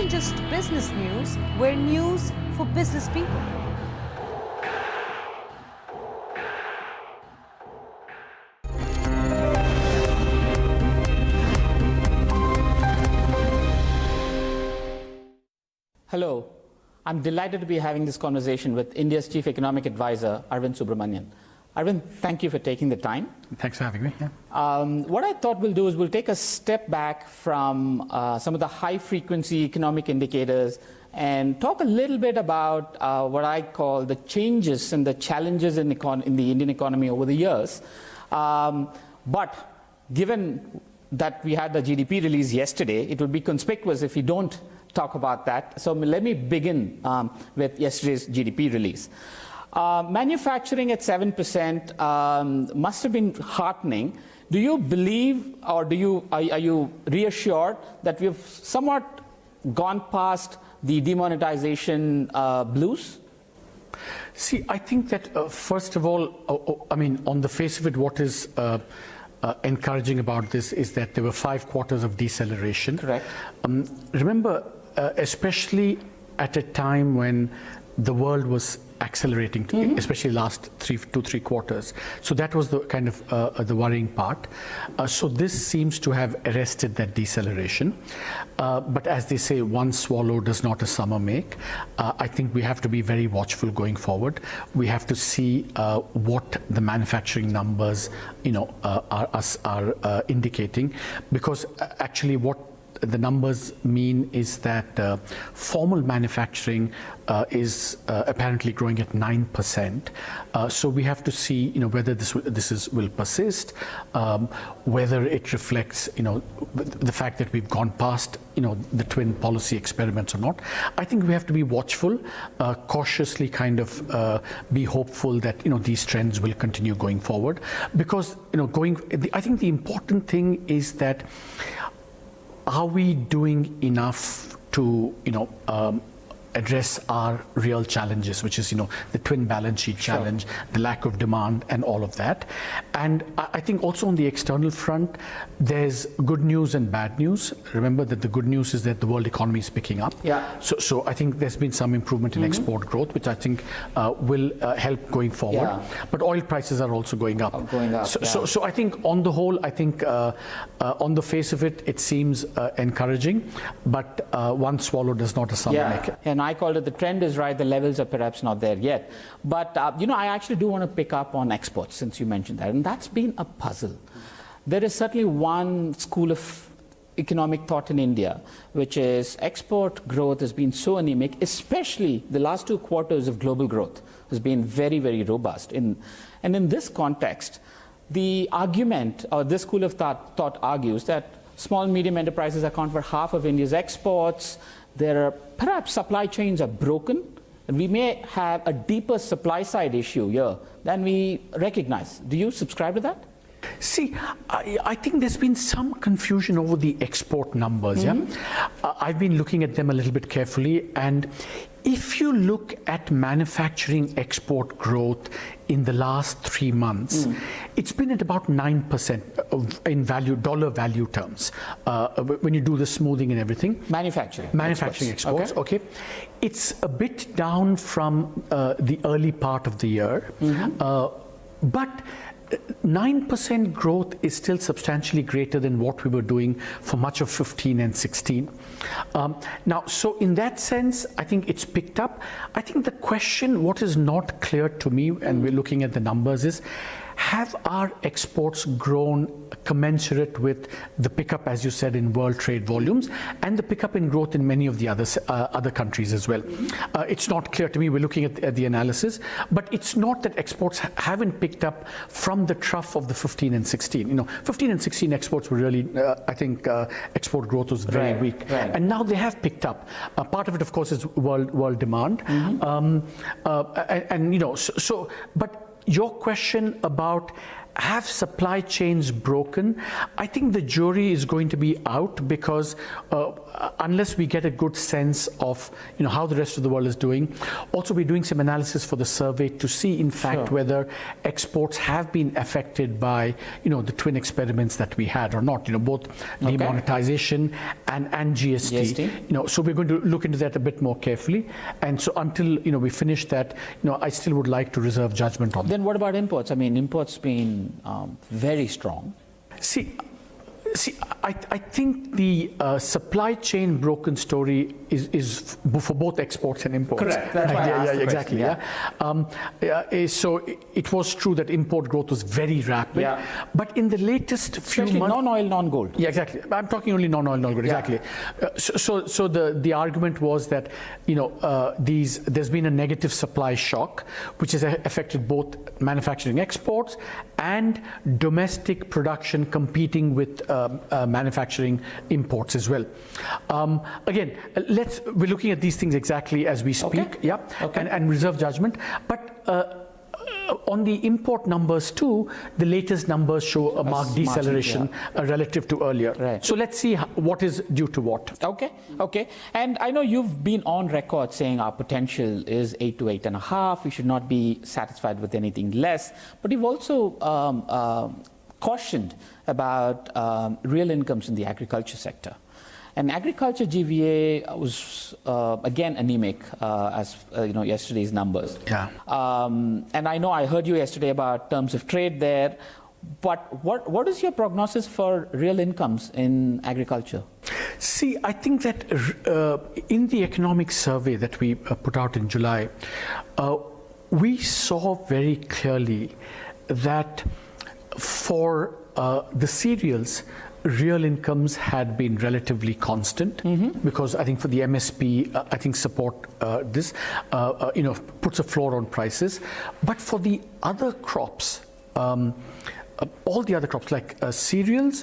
isn't just business news, we're news for business people. Hello, I'm delighted to be having this conversation with India's Chief Economic Advisor, Arvind Subramanian. Arvind, thank you for taking the time. Thanks for having me. Yeah. What I thought we'll do is we'll take a step back from some of the high-frequency economic indicators and talk a little bit about what I call the changes and the challenges in the Indian economy over the years. But given that we had the GDP release yesterday, it would be conspicuous if we don't talk about that. So let me begin with yesterday's GDP release. Manufacturing at 7% must have been heartening. Do you believe, or are you reassured that we've somewhat gone past the demonetization blues? See, I think that first of all, I mean, on the face of it, what is encouraging about this is that there were 5 quarters of deceleration. Correct. Remember, especially at a time when the world was accelerating, especially last 3 quarters. So that was the kind of the worrying part. So this seems to have arrested that deceleration. But as they say, one swallow does not a summer make. I think we have to be very watchful going forward. We have to see what the manufacturing numbers, are indicating, because actually what the numbers mean is that formal manufacturing is apparently growing at 9%. So we have to see, whether this will persist, whether it reflects, the fact that we've gone past, the twin policy experiments or not. I think we have to be watchful, cautiously kind of be hopeful that these trends will continue going forward, because I think the important thing is that, are we doing enough to, address our real challenges, which is, the twin balance sheet challenge, the lack of demand and all of that. And I think also on the external front, there's good news and bad news. Remember that the good news is that the world economy is picking up. Yeah. So I think there's been some improvement in export growth, which I think will help going forward. Yeah. But oil prices are also going up. So I think on the whole, I think on the face of it, it seems encouraging, but one swallow does not a summer make. And I called it the trend is right, the levels are perhaps not there yet. But, I actually do want to pick up on exports, since you mentioned that, and that's been a puzzle. There is certainly one school of economic thought in India, which is export growth has been so anemic, especially the last 2 quarters of global growth has been very, very robust. And in this context, the argument, or this school of thought argues that small and medium enterprises account for half of India's exports. There are perhaps supply chains are broken, and we may have a deeper supply side issue here than we recognize. Do you subscribe to that? See, I think there's been some confusion over the export numbers. I've been looking at them a little bit carefully, and if you look at manufacturing export growth in the last 3 months, it's been at about 9% in value, dollar value terms. When you do the smoothing and everything. Manufacturing exports. Okay. It's a bit down from the early part of the year, but 9% growth is still substantially greater than what we were doing for much of 15 and 16. Now, so in that sense, I think it's picked up. I think the question, what is not clear to me, and we're looking at the numbers, is have our exports grown commensurate with the pickup, as you said, in world trade volumes and the pickup in growth in many of the other countries as well? It's not clear to me. We're looking at the analysis, but it's not that exports haven't picked up from the trough of the 15 and 16. 15 and 16 exports were really, I think, export growth was very weak, and now they have picked up. Part of it, of course, is world demand, but your question about have supply chains broken? I think the jury is going to be out, because unless we get a good sense of how the rest of the world is doing. Also, we're doing some analysis for the survey to see, in fact, whether exports have been affected by the twin experiments that we had or not. Both demonetization and GST. So we're going to look into that a bit more carefully. And so until we finish that, I still would like to reserve judgment on that. Then what about imports? I mean, imports been very strong. See, I think the supply chain broken story is for both exports and imports. Correct. That's why I asked the exactly. question, So it was true that import growth was very rapid. Yeah. But in the latest few months, non-oil, non-gold. Yeah, exactly. I'm talking only non-oil, non-gold. Exactly. So the argument was that there's been a negative supply shock, which has affected both manufacturing exports and domestic production competing with manufacturing imports as well. Again, we're looking at these things exactly as we speak, and reserve judgment. But on the import numbers too, the latest numbers show a marked deceleration relative to earlier. Right. So let's see what is due to what. Okay. And I know you've been on record saying our potential is 8 to 8.5. We should not be satisfied with anything less. But you've also cautioned about real incomes in the agriculture sector. And agriculture GVA was again anemic as yesterday's numbers. Yeah. And I know I heard you yesterday about terms of trade there. But what is your prognosis for real incomes in agriculture? See, I think that in the economic survey that we put out in July, we saw very clearly that for the cereals, real incomes had been relatively constant, because I think for the MSP, I think support this, puts a floor on prices. But for the other crops, all the other crops like cereals,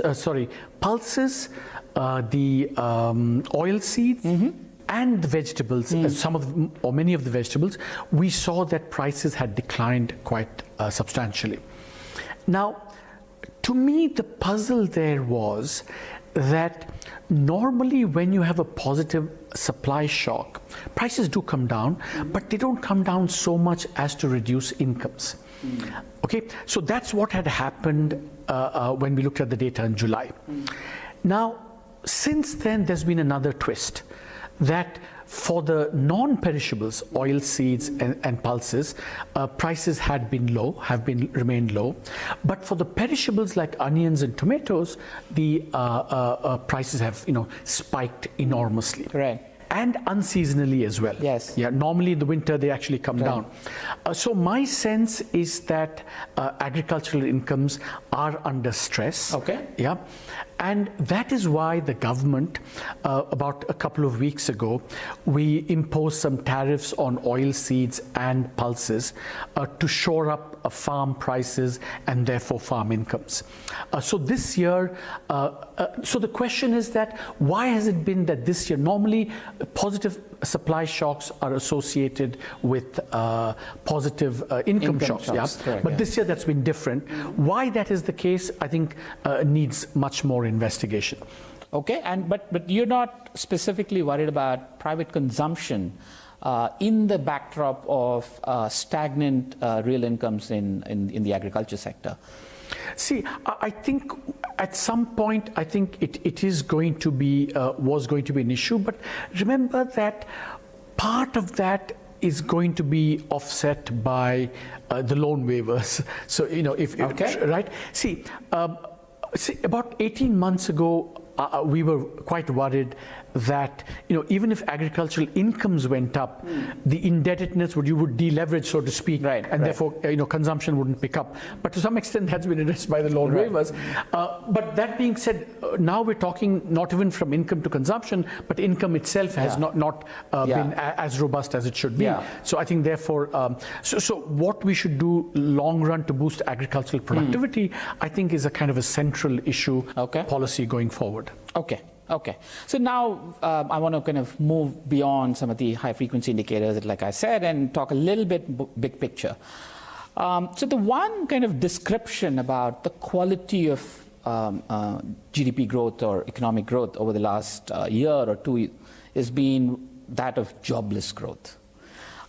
pulses, the oil seeds, and the vegetables, many of the vegetables, we saw that prices had declined quite substantially. Now, to me, the puzzle there was that normally when you have a positive supply shock, prices do come down, but they don't come down so much as to reduce incomes. Okay, so that's what had happened when we looked at the data in July. Now, since then, there's been another twist, that for the non-perishables, oil seeds and pulses, prices had been low, remained low. But for the perishables like onions and tomatoes, the prices have spiked enormously. Right. And unseasonally as well. Yes. Yeah. Normally in the winter they actually come down. So my sense is that agricultural incomes are under stress. Okay. Yeah. And that is why the government, about a couple of weeks ago, we imposed some tariffs on oil seeds and pulses to shore up farm prices and therefore farm incomes. So this year, so the question is that why has it been that this year, normally positive supply shocks are associated with positive income shocks. Correct, but this year that's been different. Why that is the case, I think needs much more investigation. Okay, but you're not specifically worried about private consumption in the backdrop of stagnant real incomes in the agriculture sector? See, I think at some point, I think it is going to be, was going to be an issue, but remember that part of that is going to be offset by the loan waivers. So, right? See, about 18 months ago, we were quite worried that even if agricultural incomes went up, the indebtedness you would deleverage, so to speak, and therefore consumption wouldn't pick up. But to some extent, that's been addressed by the loan waivers. But that being said, now we're talking not even from income to consumption, but income itself has not been as robust as it should be. So I think therefore, so what we should do long run to boost agricultural productivity, I think is a kind of a central issue policy going forward. Okay. So now I want to kind of move beyond some of the high frequency indicators, like I said, and talk a little bit big picture. So the one kind of description about the quality of GDP growth or economic growth over the last year or two has been that of jobless growth.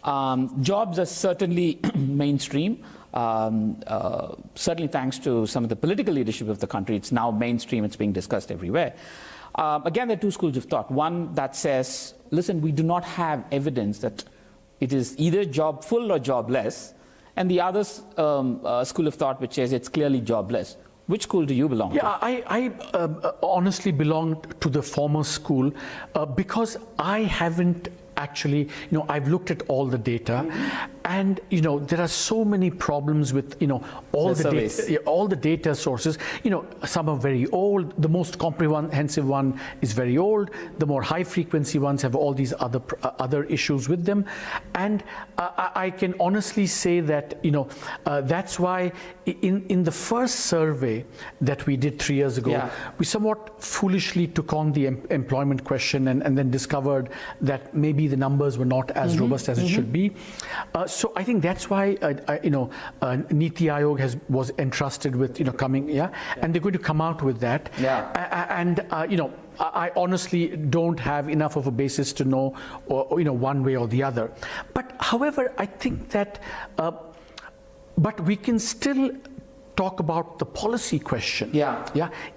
Jobs are certainly mainstream. Certainly thanks to some of the political leadership of the country, it's now mainstream, it's being discussed everywhere. Again, there are two schools of thought. One that says, listen, we do not have evidence that it is either jobful or jobless, and the other school of thought which says it's clearly jobless. Which school do you belong to? Yeah, I honestly belong to the former school because I haven't actually, I've looked at all the data, and there are so many problems with all the data sources. Some are very old. The most comprehensive one is very old. The more high frequency ones have all these other issues with them, and I can honestly say that that's why in the first survey that we did 3 years ago, we somewhat foolishly took on the employment question and then discovered that maybe the numbers were not as robust as it should be. So I think that's why Niti Aayog was entrusted with coming, and they're going to come out with that. And I honestly don't have enough of a basis to know, one way or the other. But however, I think that, but we can still talk about the policy question.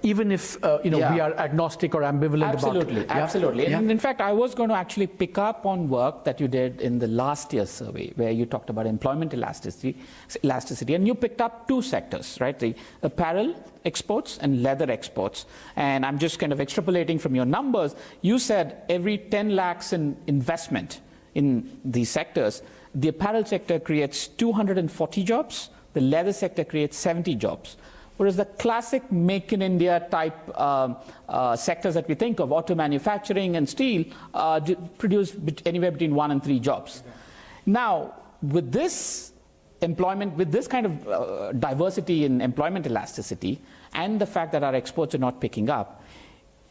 Even if we are agnostic or ambivalent about. Absolutely. And in fact, I was going to actually pick up on work that you did in the last year's survey, where you talked about employment elasticity, and you picked up two sectors, right? The apparel exports and leather exports. And I'm just kind of extrapolating from your numbers. You said every 10 lakhs in investment in these sectors, the apparel sector creates 240 jobs. The leather sector creates 70 jobs, whereas the classic Make in India type sectors that we think of, auto manufacturing and steel, produce anywhere between 1 and 3 jobs. Now, with this employment, with this kind of diversity in employment elasticity, and the fact that our exports are not picking up,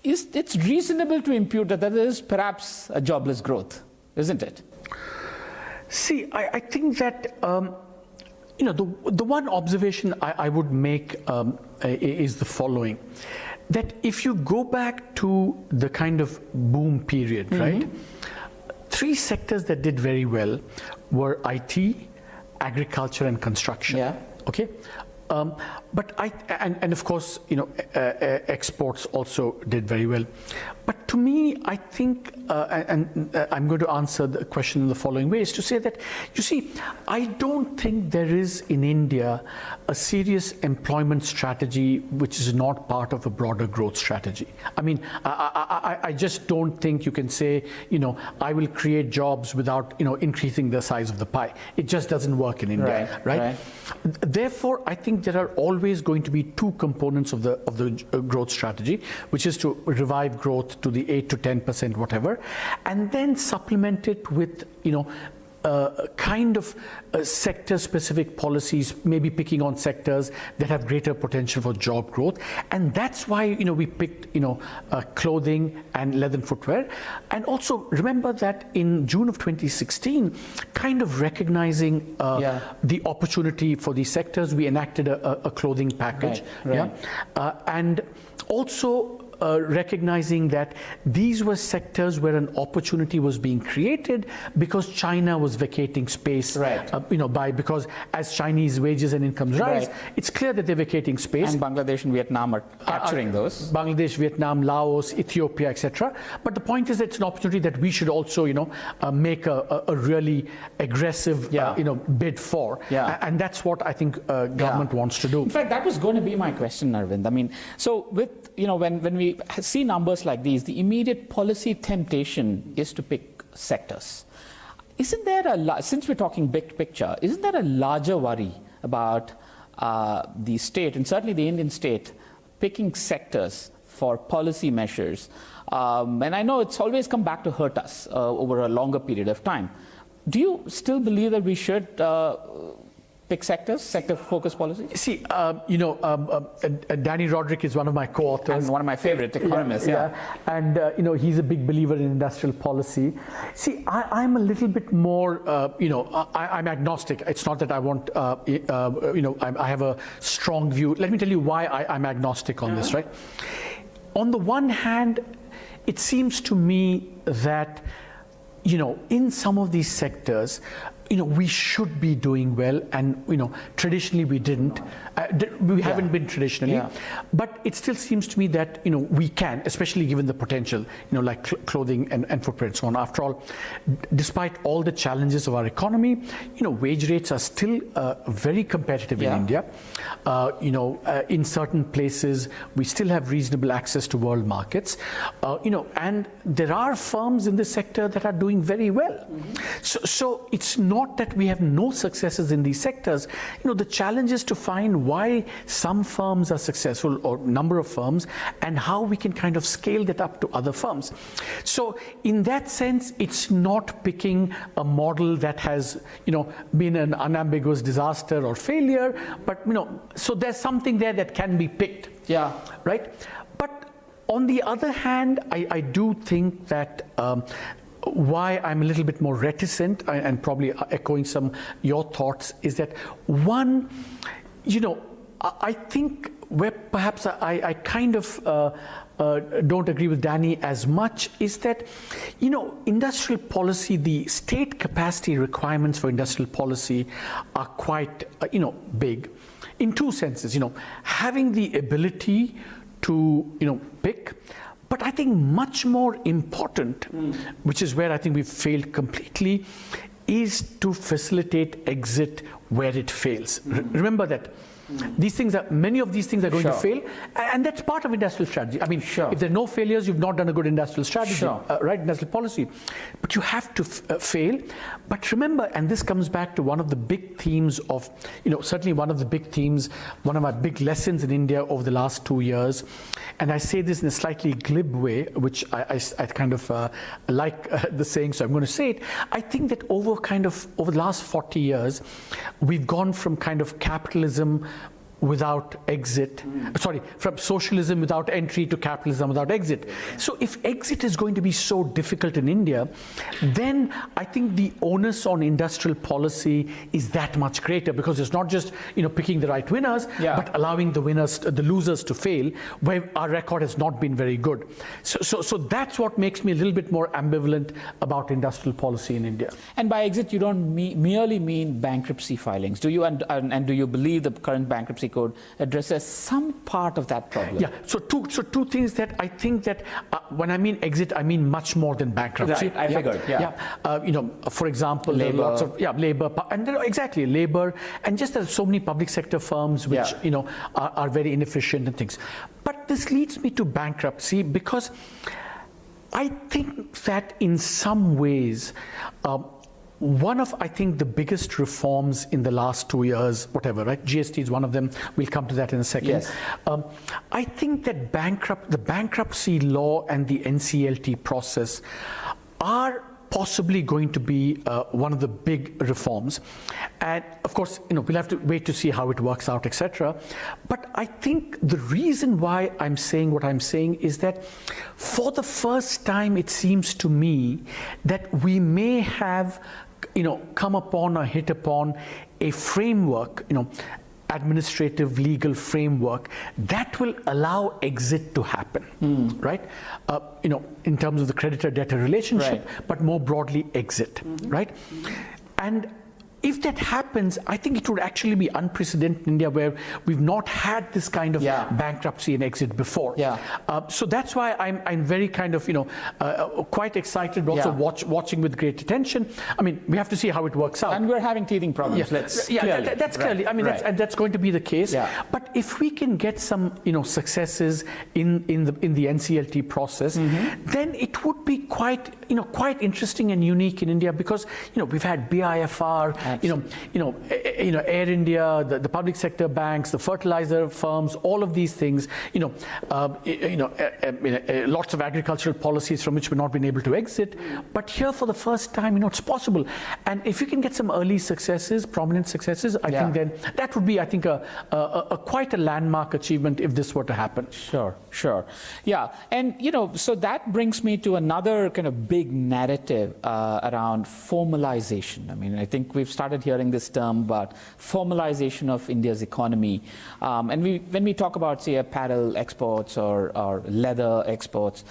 it's reasonable to impute that there is perhaps a jobless growth, isn't it? See, I think that the one observation I would make is the following, that if you go back to the kind of boom period, right, 3 sectors that did very well were IT, agriculture, and construction. Okay. But and of course, exports also did very well. But to me, I think, and I'm going to answer the question in the following way, is to say that, you see, I don't think there is in India a serious employment strategy which is not part of a broader growth strategy. I mean, I just don't think you can say, I will create jobs without, increasing the size of the pie. It just doesn't work in India, right? Therefore, I think there are always going to be 2 components of the growth strategy, which is to revive growth to the 8 to 10%, whatever, and then supplement it with, kind of sector-specific policies, maybe picking on sectors that have greater potential for job growth. And that's why, we picked, clothing and leather and footwear. And also remember that in June of 2016, kind of recognizing the opportunity for these sectors, we enacted a clothing package. And also recognizing that these were sectors where an opportunity was being created because China was vacating space, because as Chinese wages and incomes rise, it's clear that they're vacating space. And Bangladesh and Vietnam are capturing those. Bangladesh, Vietnam, Laos, Ethiopia, etc. But the point is that it's an opportunity that we should also, make a really aggressive, bid for. And that's what I think government wants to do. In fact, that was going to be my question, Arvind. I mean, so with, when we see numbers like these, the immediate policy temptation is to pick sectors. Isn't there since we're talking big picture, isn't there a larger worry about the state, and certainly the Indian state, picking sectors for policy measures? And I know it's always come back to hurt us over a longer period of time. Do you still believe that we should pick sectors, sector-focused policy? See, Danny Roderick is one of my co-authors. And one of my favorite economists, And, he's a big believer in industrial policy. See, I'm a little bit more, I'm agnostic. It's not that I want, I have a strong view. Let me tell you why I'm agnostic on this, right? On the one hand, it seems to me that, in some of these sectors, we should be doing well, and traditionally we didn't. We haven't been traditionally, but it still seems to me that we can, especially given the potential, like clothing and footprint, so on. After all, despite all the challenges of our economy, wage rates are still very competitive in India. In certain places we still have reasonable access to world markets, and there are firms in this sector that are doing very well. So it's not that we have no successes in these sectors. The challenge is to find why some firms are successful, or number of firms, and how we can kind of scale that up to other firms. So in that sense, it's not picking a model that has been an unambiguous disaster or failure, but so there's something there that can be picked, right? But on the other hand, I do think that why I'm a little bit more reticent, and probably echoing some your thoughts, is that one, I think where perhaps I kind of don't agree with Danny as much is that, industrial policy, the state capacity requirements for industrial policy are quite, big in two senses, having the ability to, pick. But I think much more important, which is where I think we've failed completely, is to facilitate exit where it fails. Remember that many of these things are going to fail, and that's part of industrial strategy. I mean, if there are no failures, you've not done a good industrial strategy, right? Industrial policy. But you have to fail. But remember, and this comes back to one of the big themes of, certainly one of the big themes, one of our big lessons in India over the last 2 years, and I say this in a slightly glib way, which I kind of like the saying, so I'm going to say it. I think that over the last 40 years, we've gone from kind of capitalism without exit, from socialism without entry to capitalism without exit. So if exit is going to be so difficult in India, then I think the onus on industrial policy is that much greater, because it's not just picking the right winners, but allowing the losers to fail, where our record has not been very good. So that's what makes me a little bit more ambivalent about industrial policy in India. And by exit, you don't merely mean bankruptcy filings, do you? And do you believe the current bankruptcy code addresses some part of that problem? Yeah. So two things that I think that when I mean exit, I mean much more than bankruptcy. Right. I figured. For example, labor. There are lots of labor, and there are exactly labor, and just there's so many public sector firms which are very inefficient and things. But this leads me to bankruptcy, because I think that in some ways, one of, I think, the biggest reforms in the last 2 years, whatever, right? GST is one of them. We'll come to that in a second. Yes. I think that the bankruptcy law and the NCLT process are possibly going to be one of the big reforms. And of course, we'll have to wait to see how it works out, etc. But I think the reason why I'm saying what I'm saying is that for the first time, it seems to me that we may have come upon or hit upon a framework, administrative legal framework that will allow exit to happen, right? In terms of the creditor-debtor relationship, but more broadly exit, right? And if that happens, I think it would actually be unprecedented in India, where we've not had this kind of bankruptcy and exit before. So that's why I'm very kind of quite excited, but also watching with great attention. I mean, we have to see how it works out. And we're having teething problems. That's clearly. I mean, that's going to be the case. But if we can get some successes in the NCLT process, then it would be quite interesting and unique in India, because we've had BIFR Air India, the public sector banks, the fertilizer firms, all of these things, lots of agricultural policies from which we've not been able to exit. But here for the first time, it's possible. And if you can get some early successes, prominent successes, I think then that would be, I think, quite a landmark achievement if this were to happen. Sure. Yeah. And, so that brings me to another kind of big narrative around formalization. I mean, I think we've started hearing this term about formalization of India's economy. And when we talk about, say, apparel exports or leather exports,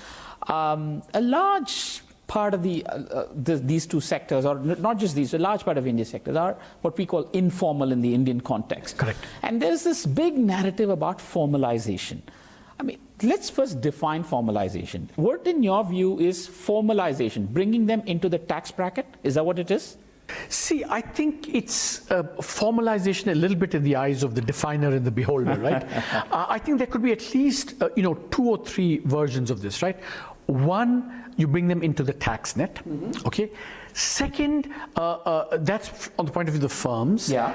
a large part of these two sectors, or not just these, a large part of India's sectors are what we call informal in the Indian context. Correct. And there's this big narrative about formalization. I mean, let's first define formalization. What, in your view, is formalization? Bringing them into the tax bracket? Is that what it is? See, I think it's formalization a little bit in the eyes of the definer and the beholder, right? I think there could be at least, 2 or 3 versions of this, right? One, you bring them into the tax net, okay? Second, that's on the point of view of the firms. Yeah.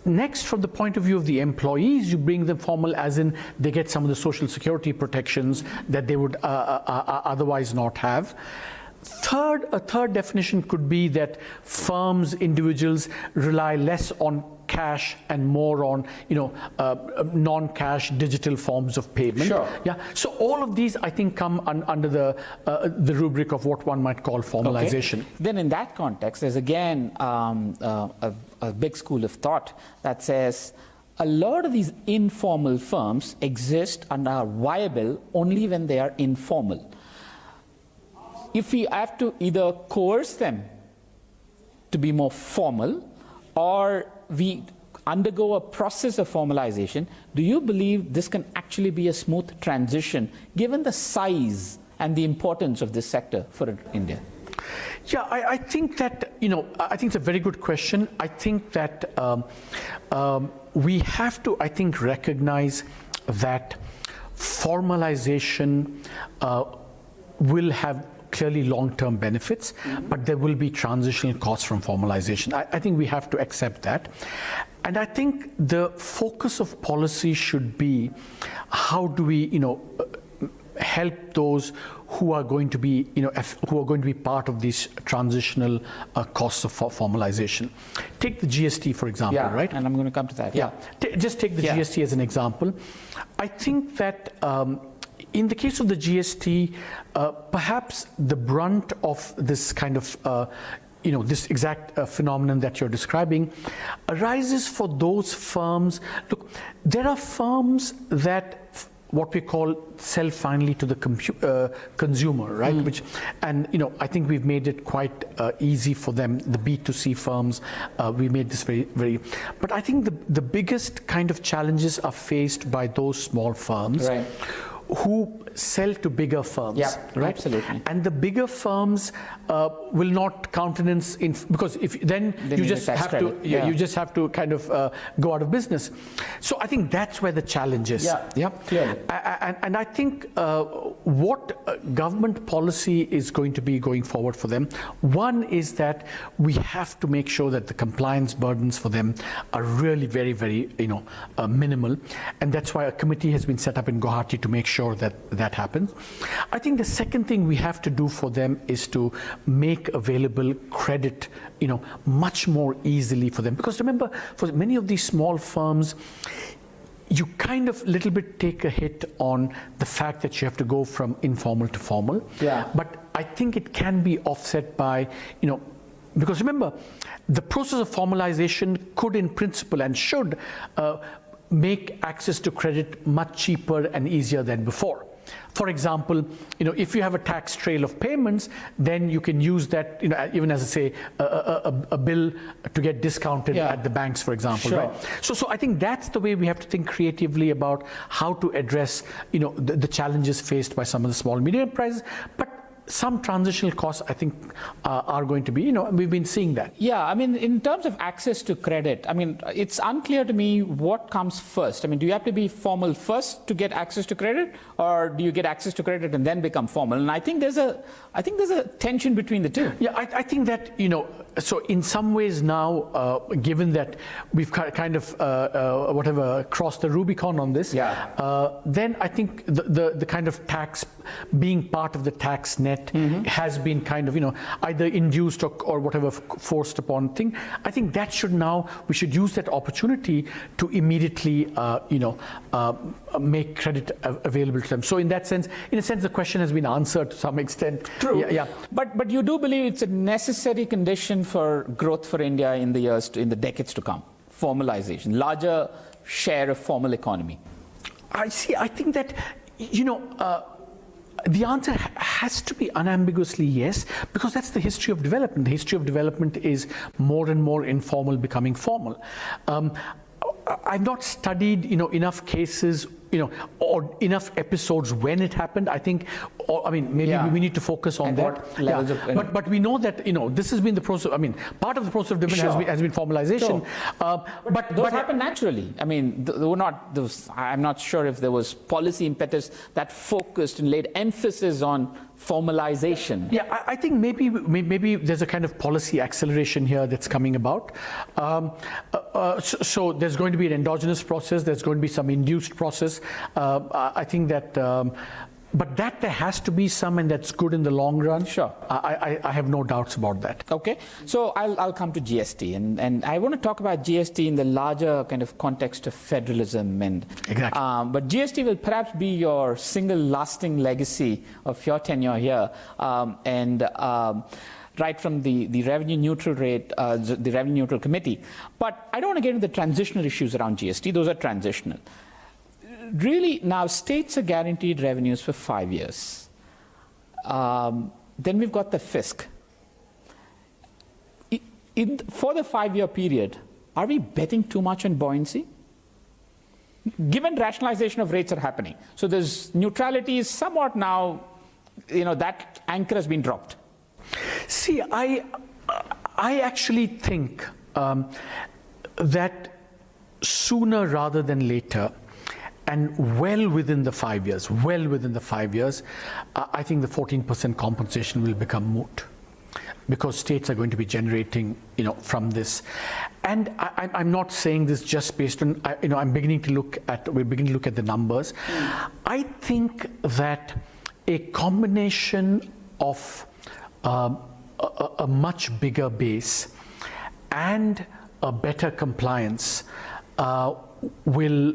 Next, from the point of view of the employees, you bring them formal as in they get some of the social security protections that they would otherwise not have. A third definition could be that firms, individuals rely less on cash and more on, non-cash digital forms of payment. Sure. Yeah. So all of these, I think, come under the rubric of what one might call formalization. Okay. Then in that context, there's again a big school of thought that says a lot of these informal firms exist and are viable only when they are informal. If we have to either coerce them to be more formal or we undergo a process of formalization, do you believe this can actually be a smooth transition given the size and the importance of this sector for India? Yeah, I think that, I think it's a very good question. I think that we have to, recognize that formalization will have clearly long-term benefits, but there will be transitional costs from formalization. I think we have to accept that. And I think the focus of policy should be how do we, help those who are going to be, part of these transitional costs of formalization. Take the GST, for example, right? And I'm going to come to that. Yeah. Just take the GST as an example. I think that in the case of the GST, perhaps the brunt of this kind of this exact phenomenon that you're describing arises for those firms. Look, there are firms that what we call sell finally to the consumer, right? I think we've made it quite easy for them, the B2C firms. We made this very, but I think the biggest kind of challenges are faced by those small firms. Right. Who sell to bigger firms, right? Absolutely. And the bigger firms will not countenance because if then you just have to you just have to kind of go out of business. So I think that's where the challenge is. Clearly. And I think what government policy is going to be going forward for them, one is that we have to make sure that the compliance burdens for them are really very minimal, and that's why a committee has been set up in Guwahati to make sure that happens. I think the second thing we have to do for them is to make available credit, much more easily for them. Because remember, for many of these small firms, you kind of little bit take a hit on the fact that you have to go from informal to formal. Yeah. But I think it can be offset by, because remember, the process of formalization could in principle and should make access to credit much cheaper and easier than before. For example, if you have a tax trail of payments, then you can use that, even as a bill to get discounted at the banks, for example. Right? So I think that's the way we have to think creatively about how to address, the challenges faced by some of the small and medium enterprises. But some transitional costs, I think, are going to be, we've been seeing that. Yeah, I mean, in terms of access to credit, I mean, it's unclear to me what comes first. I mean, do you have to be formal first to get access to credit, or do you get access to credit and then become formal? And I think there's a tension between the two. Yeah, I think that, so in some ways now, given that we've kind of crossed the Rubicon on this, then I think the kind of tax being part of the tax net has been kind of either induced or whatever forced upon thing. I think that we should use that opportunity to immediately make credit available to them. So in a sense the question has been answered to some extent. True. Yeah. But you do believe it's a necessary condition for growth for India in the decades to come. Formalization, larger share of formal economy. I think that the answer has to be unambiguously yes, because that's the history of development. The history of development is more and more informal becoming formal. I've not studied enough cases or enough episodes when it happened. I think, maybe we need to focus on that. But we know that this has been the process. I mean, part of the process of development has been formalization. Sure. But those happen naturally. I mean, I'm not sure if there was policy impetus that focused and laid emphasis on formalization. Yeah, I think maybe there's a kind of policy acceleration here that's coming about. So there's going to be an endogenous process. There's going to be some induced process. I think that, but that there has to be some, and that's good in the long run. Sure. I have no doubts about that. Okay. So I'll come to GST, and I want to talk about GST in the larger kind of context of federalism. Exactly. But GST will perhaps be your single lasting legacy of your tenure here. Right from the revenue neutral rate, the revenue neutral committee. But I don't want to get into the transitional issues around GST. Those are transitional. Really, now states are guaranteed revenues for 5 years. Then we've got the fisc. For the 5-year period, are we betting too much on buoyancy? Given rationalization of rates are happening. So there's neutrality is somewhat now, that anchor has been dropped. See, I actually think that sooner rather than later, and well within the 5 years, I think the 14% compensation will become moot, because states are going to be generating, from this. And I'm not saying this just based on, we're beginning to look at the numbers. I think that a combination of a much bigger base and a better compliance will,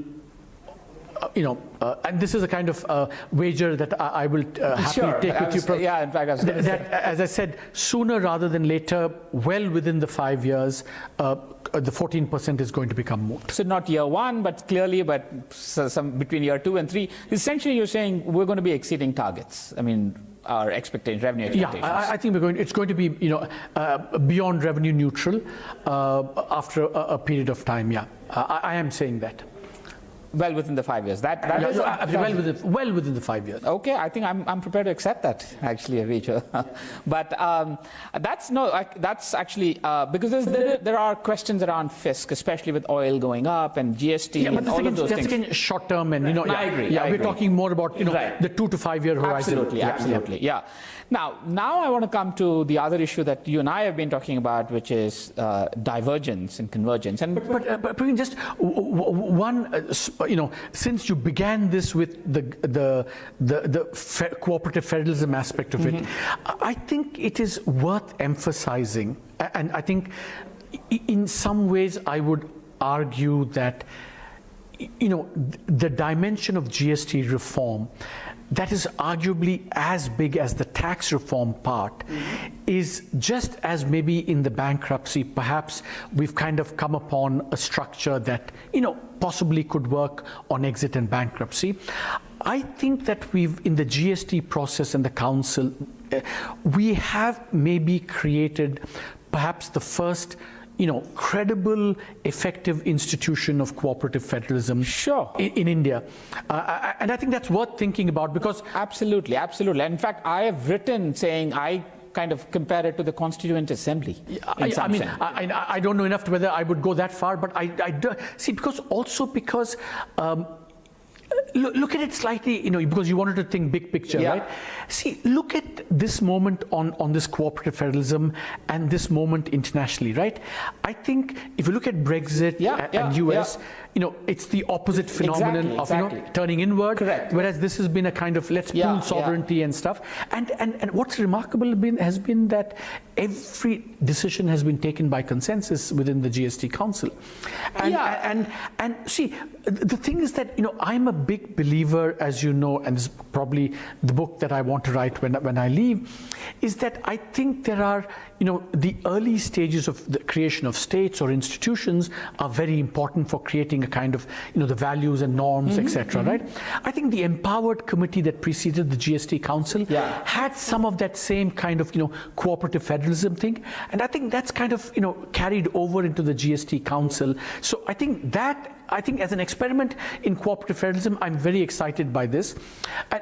and this is a kind of wager that I will happily take with you. Yeah, in fact, as I said, sooner rather than later, well within the 5 years, the 14% is going to become moot. So not year one, but clearly, some between year 2 and 3. Essentially, you're saying we're going to be exceeding targets. I mean, our revenue expectations. Yeah, I think it's going to be, beyond revenue neutral after a period of time. Yeah, I am saying that. Well within the 5 years. Well within the 5 years. Okay, I think I'm prepared to accept that, actually, Avijay. But that's actually because there are questions around fisc, especially with oil going up and GST and all of those things. That's again short term, and I agree. We're talking more about the 2 to 5 year horizon. Absolutely. Yeah. Now I want to come to the other issue that you and I have been talking about, which is divergence and convergence. And but Praveen, just one, since you began this with the cooperative federalism aspect of it, I think it is worth emphasizing, and I think in some ways I would argue that the dimension of GST reform that is arguably as big as the tax reform part is just as maybe in the bankruptcy, perhaps we've kind of come upon a structure that, possibly could work on exit and bankruptcy. I think that in the GST process and the council, we have maybe created perhaps the first credible, effective institution of cooperative federalism Sure. in India. And I think that's worth thinking about because... Absolutely, absolutely. In fact, I have written saying I kind of compare it to the Constituent Assembly. I don't know enough to whether I would go that far, but I do, see, because look at it slightly, because you wanted to think big picture, right? See, look at this moment on this cooperative federalism and this moment internationally, right? I think if you look at Brexit and US, it's the opposite phenomenon of turning inward. Correct. Whereas this has been a kind of let's pool sovereignty and stuff. And what's remarkable has been that every decision has been taken by consensus within the GST Council. And see, the thing is that I'm a big believer, as you know, and this is probably the book that I want to write when I leave, is that I think there are the early stages of the creation of states or institutions are very important for creating a kind of the values and norms, etc. Right? I think the empowered committee that preceded the GST Council had some of that same kind of cooperative federalism thing, and I think that's kind of carried over into the GST Council. So I think as an experiment in cooperative federalism, I'm very excited by this.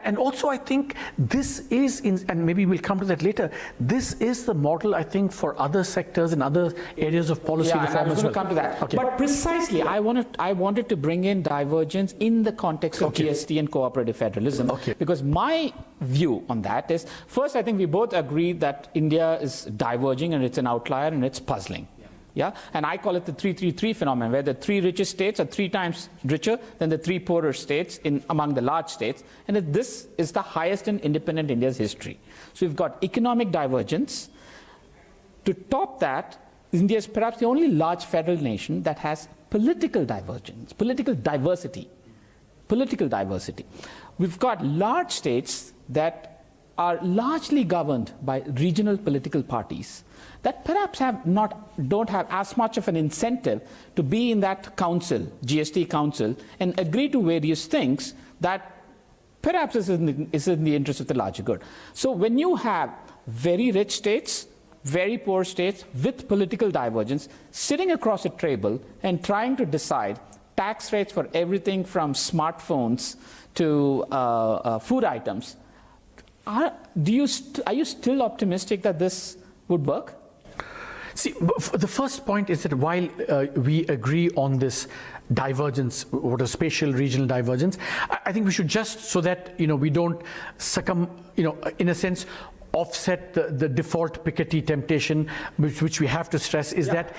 And also I think this is, and maybe we'll come to that later, this is the model, I think, for other sectors and other areas of policy reform I was as going well. to come to that. Okay. But precisely, I wanted to bring in divergence in the context of GST and cooperative federalism. Because my view on that is, first, I think we both agree that India is diverging and it's an outlier and it's puzzling. And I call it the 3-3-3 phenomenon, where the 3 richest states are 3 times richer than the 3 poorer states among the large states, and this is the highest in independent India's history. So we've got economic divergence. To top that, India is perhaps the only large federal nation that has political divergence, political diversity. We've got large states that are largely governed by regional political parties that perhaps don't have as much of an incentive to be in that council, GST council, and agree to various things that perhaps is in the interest of the larger good. So when you have very rich states, very poor states with political divergence sitting across a table and trying to decide tax rates for everything from smartphones to food items, are you still optimistic that this would work? See, the first point is that while we agree on this divergence, what a spatial regional divergence, I think we should just, so that we don't succumb, in a sense, offset the default Piketty temptation, which we have to stress, is that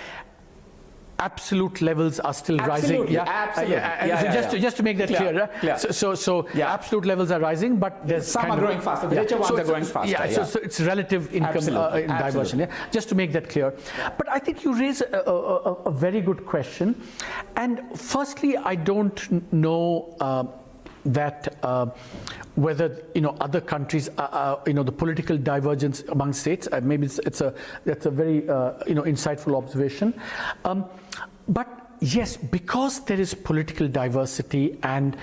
absolute levels are still rising. Just to make that clear. So absolute levels are rising, but there's some are growing faster. The richer ones are growing faster. So it's relative income diversion. Just to make that clear. But I think you raise a very good question. And firstly, I don't know that whether other countries, the political divergence among states, maybe that's a very insightful observation. But yes, because there is political diversity, and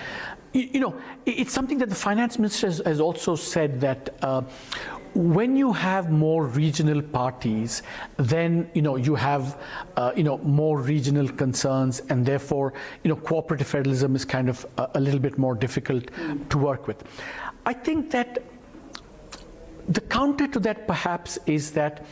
it's something that the finance minister has also said, that when you have more regional parties, then you have more regional concerns, and therefore cooperative federalism is kind of a little bit more difficult to work with. I think that the counter to that perhaps is that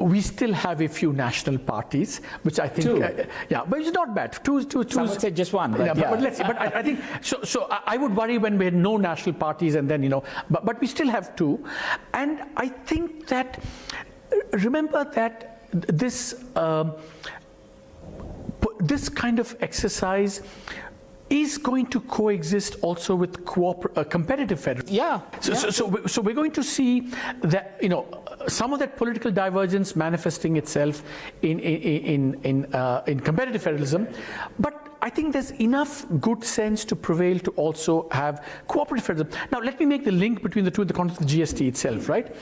we still have a few national parties, which I think, but it's not bad. Two. Some would say just one. But let's see. But I think so. I would worry when we had no national parties, and then but we still have 2, and I think that remember that this kind of exercise is going to coexist also with competitive federalism. So we're going to see that some of that political divergence manifesting itself in competitive federalism, but I think there's enough good sense to prevail to also have cooperative federalism. Now let me make the link between the two in the context of the GST itself, right?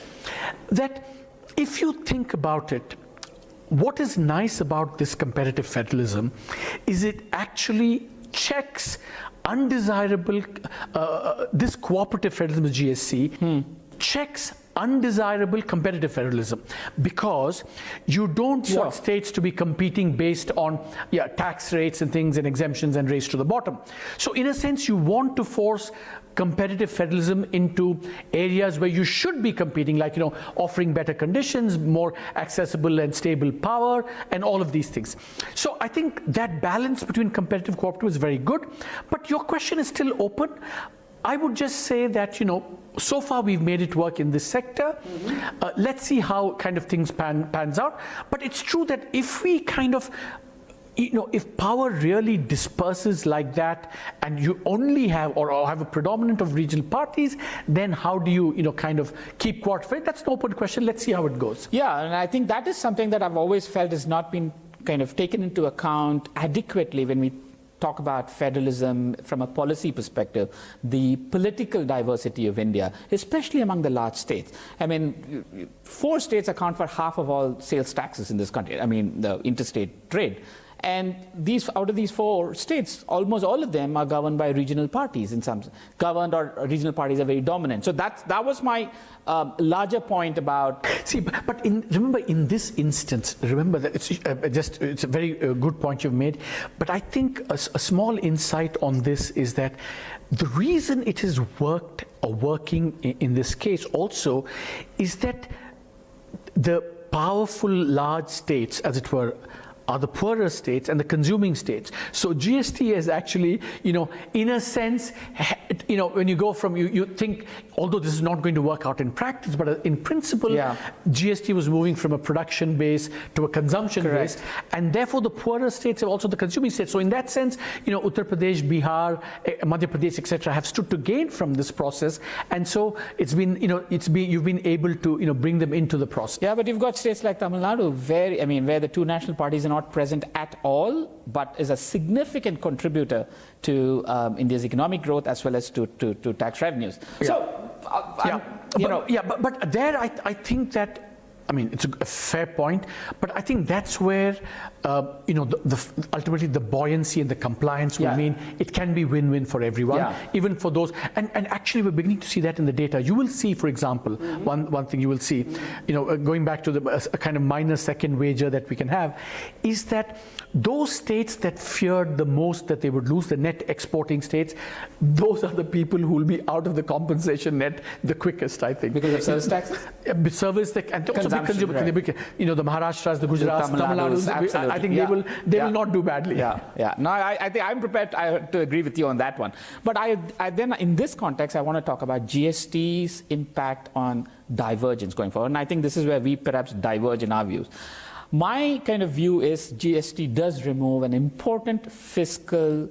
That if you think about it, what is nice about this competitive federalism is it actually checks undesirable, this cooperative federalism, GSC, checks undesirable competitive federalism, because you don't want states to be competing based on tax rates and things and exemptions and race to the bottom. So in a sense, you want to force competitive federalism into areas where you should be competing, like offering better conditions, more accessible and stable power, and all of these things. So I think that balance between competitive and cooperative is very good. But your question is still open. I would just say that so far we've made it work in this sector. Let's see how kind of things pans out. But it's true that if we kind of if power really disperses like that, and you only have or have a predominant of regional parties, then how do you kind of keep cooperative? That's an open question. Let's see how it goes. Yeah, and I think that is something that I've always felt has not been kind of taken into account adequately when we talk about federalism from a policy perspective, the political diversity of India, especially among the large states. I mean, 4 states account for half of all sales taxes in this country. I mean, the interstate trade. And out of these 4 states, almost all of them are governed by regional parties. In some governed or regional parties are very dominant. So that was my larger point about. See, but remember in this instance, remember that it's a very good point you've made. But I think a small insight on this is that the reason it has worked or working in this case also is that the powerful large states, as it were, are the poorer states and the consuming states. So GST is actually, in a sense, when you go from, you think, although this is not going to work out in practice, but in principle, GST was moving from a production base to a consumption base, and therefore the poorer states are also the consuming states. So in that sense, Uttar Pradesh, Bihar, Madhya Pradesh, etc., have stood to gain from this process, and so you've been able to, bring them into the process. Yeah, but you've got states like Tamil Nadu, where the 2 national parties are not present at all, but is a significant contributor to India's economic growth as well as to tax revenues. But there I think that, it's a fair point, but I think that's where, ultimately the buoyancy and the compliance will mean it can be win-win for everyone, even for those. And actually, we're beginning to see that in the data. You will see, for example, one thing you will see, going back to a kind of minor second wager that we can have, is that those states that feared the most that they would lose, the net exporting states, those are the people who will be out of the compensation net the quickest, I think. Because of service taxes? Service, and also consumer, the Maharashtras, the Gujarats, Tamil Nadus, I think they will not do badly. No, I think I'm prepared to agree with you on that one. But I then, in this context, I want to talk about GST's impact on divergence going forward. And I think this is where we perhaps diverge in our views. My kind of view is GST does remove an important fiscal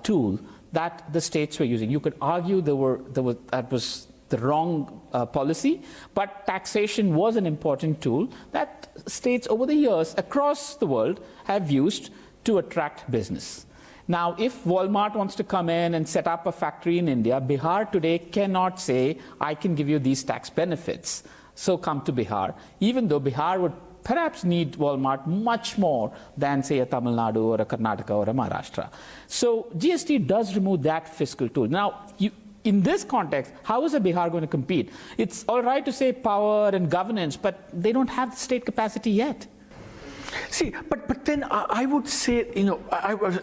tool that the states were using. You could argue that was the wrong policy, but taxation was an important tool that states over the years across the world have used to attract business. Now, if Walmart wants to come in and set up a factory in India, Bihar today cannot say, I can give you these tax benefits, so come to Bihar, even though Bihar would perhaps need Walmart much more than, say, a Tamil Nadu or a Karnataka or a Maharashtra. So GST does remove that fiscal tool. Now, in this context, how is a Bihar going to compete? It's all right to say power and governance, but they don't have the state capacity yet. See, but then I would say,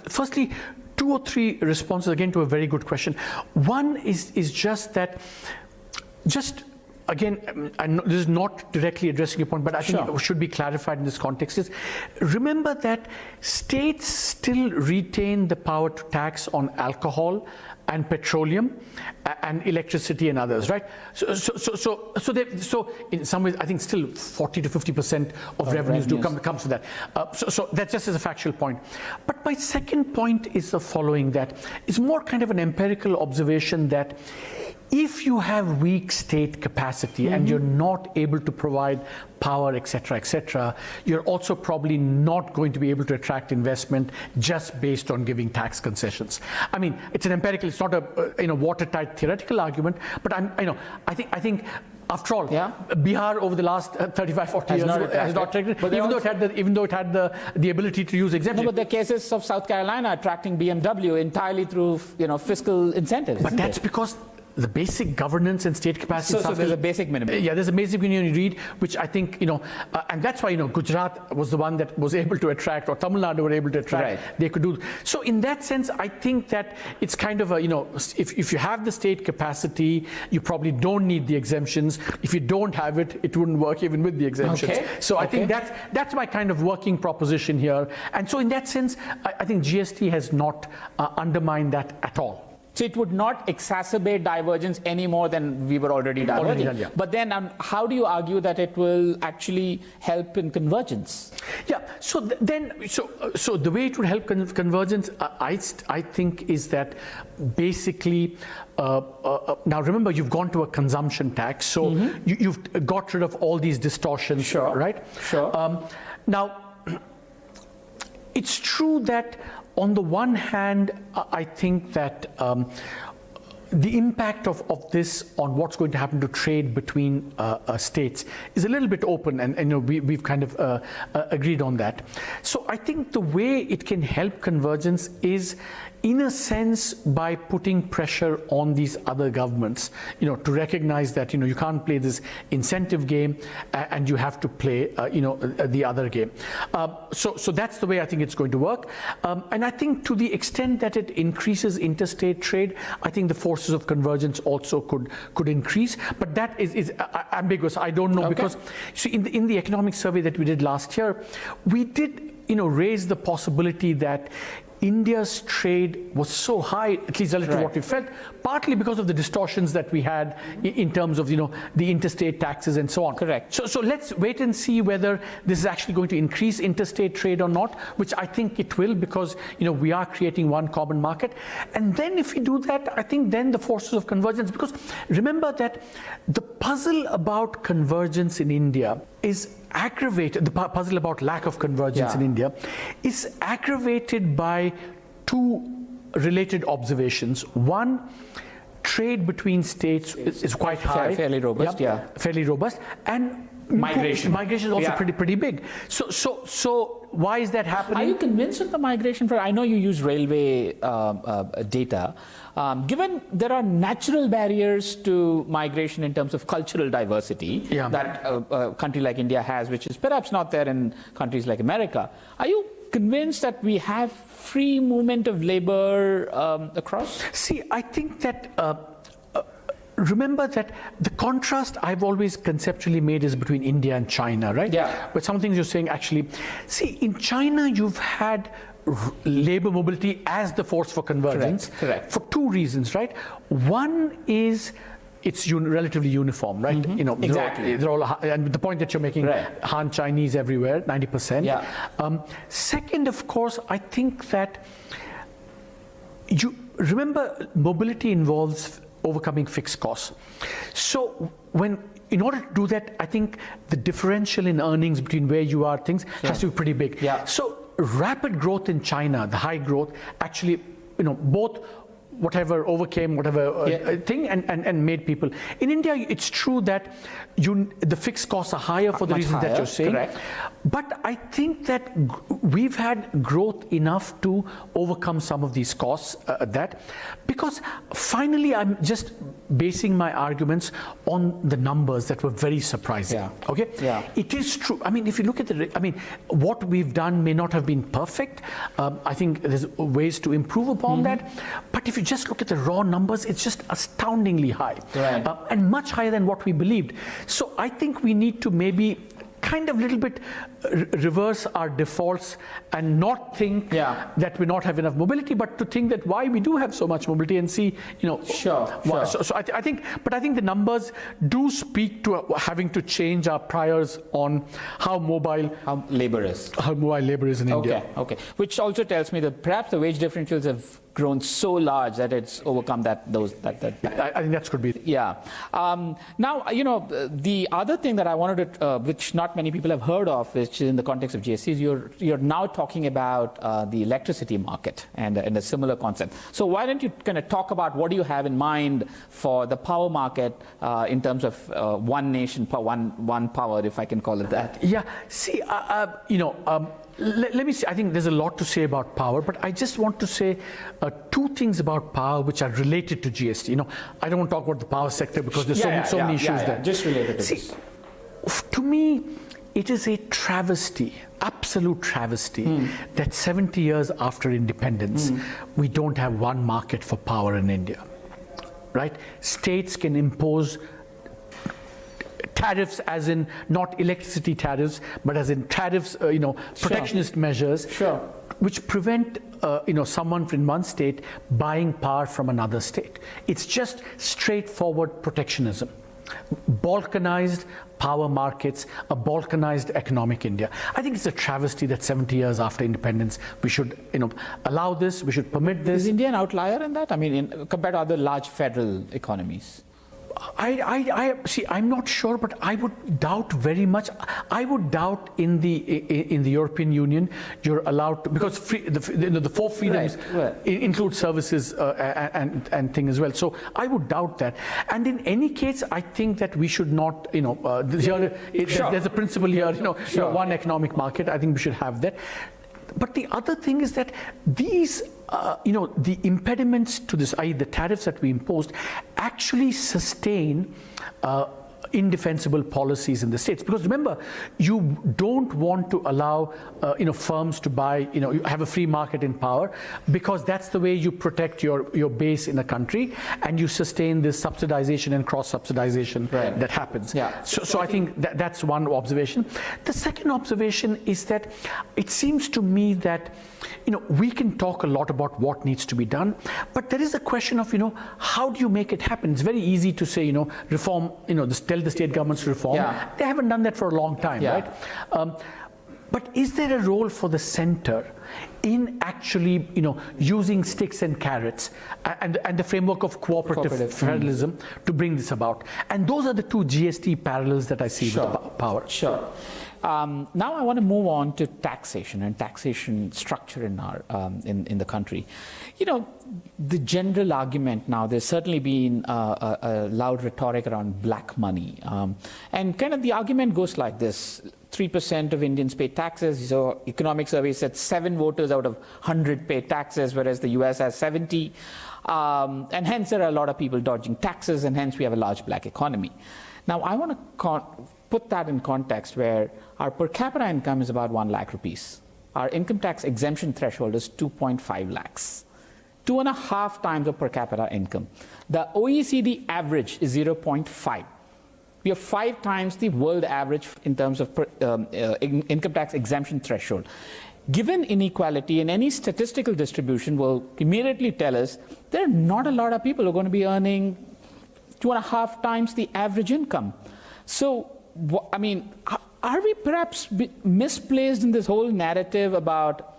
firstly, 2 or 3 responses again to a very good question. One is just that, again, I know this is not directly addressing your point, but I think it should be clarified in this context, is remember that states still retain the power to tax on alcohol and petroleum and electricity and others, right? So in some ways, I think still 40 to 50% of revenues do come from that. So that's just as a factual point. But my second point is the following, that it's more kind of an empirical observation that if you have weak state capacity and you're not able to provide power, etc., you're also probably not going to be able to attract investment just based on giving tax concessions. I mean, it's an empirical, it's not a watertight theoretical argument, but I think after all, Bihar over the last 35, 40 years has not attracted, even though it had the ability to use exemption. No, but the cases of South Carolina attracting BMW entirely through fiscal incentives. But that's because the basic governance and state capacity. So there's a basic minimum. Yeah, there's a basic minimum you read, which I think, and that's why, Gujarat was the one that was able to attract, or Tamil Nadu were able to attract. Right. They could do. So in that sense, I think that it's kind of a, if you have the state capacity, you probably don't need the exemptions. If you don't have it, it wouldn't work even with the exemptions. Okay. So I think that's my kind of working proposition here. And so in that sense, I think GST has not undermined that at all. So it would not exacerbate divergence any more than we were already diverging. Yeah. But then how do you argue that it will actually help in convergence? Yeah, so so the way it would help convergence, I think, is that basically, now remember, you've gone to a consumption tax, so you've got rid of all these distortions, sure, right? Sure. Now, it's true that on the one hand, I think that the impact of this on what's going to happen to trade between states is a little bit open, and we've kind of agreed on that. So I think the way it can help convergence is, in a sense, by putting pressure on these other governments, to recognize that you can't play this incentive game, and you have to play the other game. So that's the way I think it's going to work, and I think to the extent that it increases interstate trade, I think the forces of convergence also could increase. But that is ambiguous. I don't know, because see, in the economic survey that we did last year, we did raise the possibility that India's trade was so high, at least relative to what we felt, partly because of the distortions that we had in terms of the interstate taxes and so on. Correct. So let's wait and see whether this is actually going to increase interstate trade or not, which I think it will, because we are creating one common market. And then if we do that, I think then the forces of convergence, because remember that the puzzle about convergence in India is aggravated, the puzzle about lack of convergence in India is aggravated by two related observations. One, trade between states is quite high. Fairly robust, fairly robust. And migration is also pretty big. So why is that happening? Are you convinced of the migration? I know you use railway data. Given there are natural barriers to migration in terms of cultural diversity that a country like India has, which is perhaps not there in countries like America, are you convinced that we have free movement of labor across? See, I think that remember that the contrast I've always conceptually made is between India and China, right? Yeah. But some things you're saying, actually, see, in China you've had labor mobility as the force for convergence. Correct. For two reasons, right? One is it's relatively uniform, right? Exactly. They're all, and the point that you're making, Han Chinese everywhere, 90%. Yeah. Second, of course, I think that you remember mobility involves overcoming fixed costs. So in order to do that, I think the differential in earnings between where you are, things has to be pretty big. Yeah. So rapid growth in China, the high growth, actually, both whatever overcame whatever thing and made people. In India, it's true that the fixed costs are higher for the reasons that you're saying. Correct. But I think that we've had growth enough to overcome some of these costs, because finally I'm just basing my arguments on the numbers that were very surprising. Okay? Yeah. It is true. I mean, if you look at what we've done may not have been perfect. I think there's ways to improve upon that. But if you just look at the raw numbers, it's just astoundingly high. Right. And much higher than what we believed. So I think we need to maybe kind of little bit reverse our defaults and not think that we not have enough mobility, but to think that why we do have so much mobility and see, Sure. So I think the numbers do speak to having to change our priors on how mobile labor is in India. Okay. Which also tells me that perhaps the wage differentials have grown so large that it's overcome that. I think that could be. Yeah. Now, the other thing that I wanted to, which not many people have heard of, which is in the context of GST, is you're now talking about the electricity market and a similar concept. So why don't you kind of talk about what do you have in mind for the power market in terms of one nation, one power, if I can call it that? Yeah. See, let me say, I think there's a lot to say about power, but I just want to say two things about power which are related to GST. I don't want to talk about the power sector because there's so many issues there. Just related to this. To me, it is a travesty, absolute travesty, that 70 years after independence, we don't have one market for power in India, right? States can impose tariffs, as in not electricity tariffs, but as in tariffs, protectionist measures, which prevent someone from one state buying power from another state. It's just straightforward protectionism. Balkanized power markets, a balkanized economic India. I think it's a travesty that 70 years after independence we should allow this, we should permit this. Is India an outlier in that? I mean, compared to other large federal economies? I see. I'm not sure, but I would doubt very much. I would doubt in the European Union you're allowed to, because the four freedoms include services and things as well. So I would doubt that. And in any case, I think that we should not. There's a principle here. One economic market. I think we should have that. But the other thing is that these, the impediments to this, i.e. the tariffs that we imposed, actually sustain indefensible policies in the states. Because remember, you don't want to allow firms to buy, you have a free market in power, because that's the way you protect your base in a country, and you sustain this subsidization and cross-subsidization that happens. So I think that's one observation. The second observation is that it seems to me that we can talk a lot about what needs to be done, but there is a question of how do you make it happen? It's very easy to say reform, tell the state governments to reform. They haven't done that for a long time, right? But is there a role for the center in actually using sticks and carrots and the framework of cooperative federalism to bring this about? And those are the two GST parallels that I see with power. Now I want to move on to taxation and taxation structure in our in the country. The general argument now, there's certainly been a loud rhetoric around black money, and kind of the argument goes like this: 3% of Indians pay taxes. So economic survey said 7 voters out of 100 pay taxes, whereas the US has 70, and hence there are a lot of people dodging taxes, and hence we have a large black economy. Now I want to put that in context where our per capita income is about 1 lakh rupees. Our income tax exemption threshold is 2.5 lakhs. 2.5 times the per capita income. The OECD average is 0.5. We are 5 times the world average in terms of income tax exemption threshold. Given inequality, in any statistical distribution will immediately tell us there are not a lot of people who are going to be earning 2.5 times the average income. So, I mean, are we perhaps misplaced in this whole narrative about,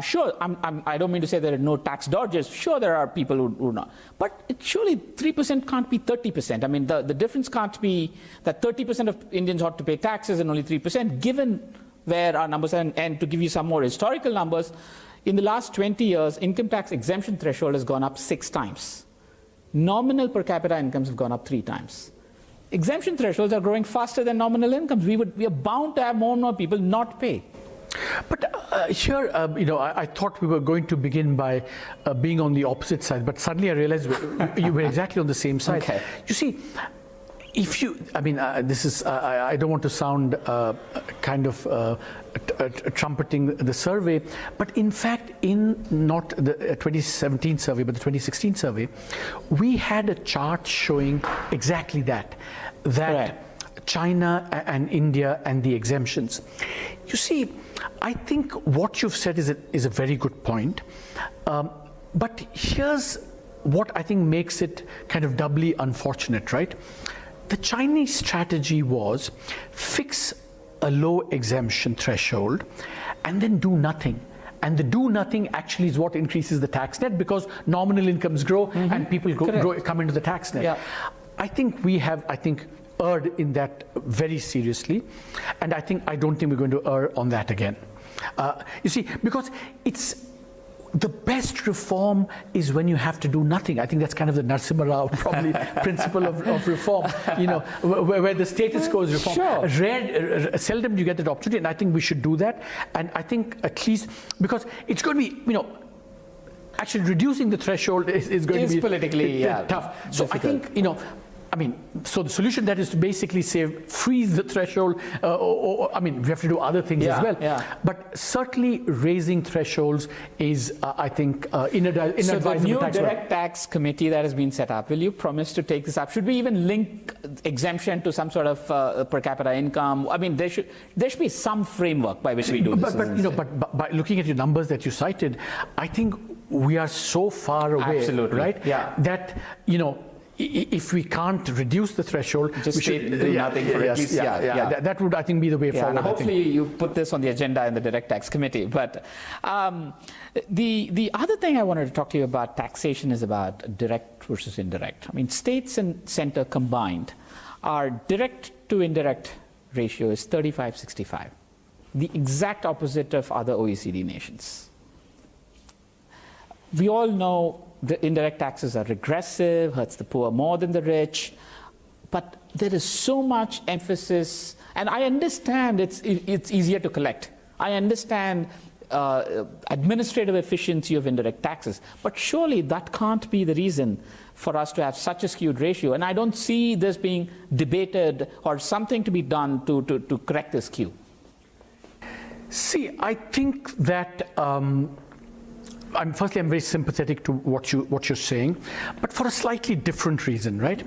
sure, I don't mean to say there are no tax dodgers. Sure, there are people who are not. But surely 3% can't be 30%. I mean, the difference can't be that 30% of Indians ought to pay taxes and only 3%, given where our numbers are. And to give you some more historical numbers, in the last 20 years, income tax exemption threshold has gone up 6 times. Nominal per capita incomes have gone up 3 times. Exemption thresholds are growing faster than nominal incomes. We are bound to have more and more people not pay. But here, I thought we were going to begin by being on the opposite side, but suddenly I realized you were exactly on the same side. Okay. You see, if you, this is, I don't want to sound kind of trumpeting the survey, but in fact, in not the 2017 survey, but the 2016 survey, we had a chart showing exactly that China and India and the exemptions. You see, I think what you've said is a very good point, but here's what I think makes it kind of doubly unfortunate, right? The Chinese strategy was fix a low exemption threshold and then do nothing. And the do nothing actually is what increases the tax net, because nominal incomes grow and people come into the tax net. I think we have, erred in that very seriously, and I don't think we're going to err on that again. You see, because the best reform is when you have to do nothing. I think that's kind of the Narasimha Rao probably principle of reform, where the status quo is reform. Sure. Seldom do you get that opportunity, and I think we should do that. And I think at least, because it's going to be, actually reducing the threshold is going to be politically tough. So difficult. I think, so the solution that is to basically say freeze the threshold, we have to do other things as well. Yeah. But certainly raising thresholds is, I think, inadvisable. So the new direct tax committee that has been set up, will you promise to take this up? Should we even link exemption to some sort of per capita income? I mean, there should be some framework by which we do this. But by looking at your numbers that you cited, I think we are so far away, absolutely, right? Yeah. That if we can't reduce the threshold, we should do nothing for at least. That would, I think, be the way forward. And hopefully you put this on the agenda in the direct tax committee. But the other thing I wanted to talk to you about taxation is about direct versus indirect. I mean, states and center combined, our direct to indirect ratio is 35-65, the exact opposite of other OECD nations. We all know the indirect taxes are regressive, hurts the poor more than the rich, but there is so much emphasis, and I understand it's easier to collect. I understand administrative efficiency of indirect taxes, but surely that can't be the reason for us to have such a skewed ratio, and I don't see this being debated or something to be done to correct this skew. See, I think that firstly, I'm very sympathetic to what you're saying, but for a slightly different reason, right?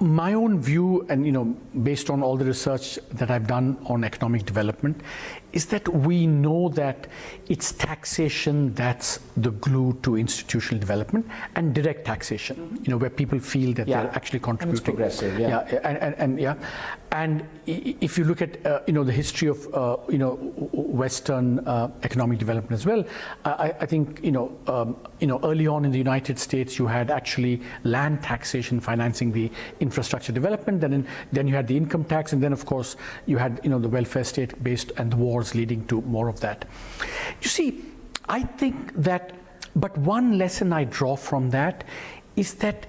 My own view, and based on all the research that I've done on economic development, is that we know that it's taxation that's the glue to institutional development, and direct taxation, where people feel that they're actually contributing. And it's progressive, And if you look at the history of Western economic development as well, I think early on in the United States you had actually land taxation financing the infrastructure development. Then you had the income tax, and then of course you had the welfare state based and the wars leading to more of that. You see, I think that, but one lesson I draw from that is that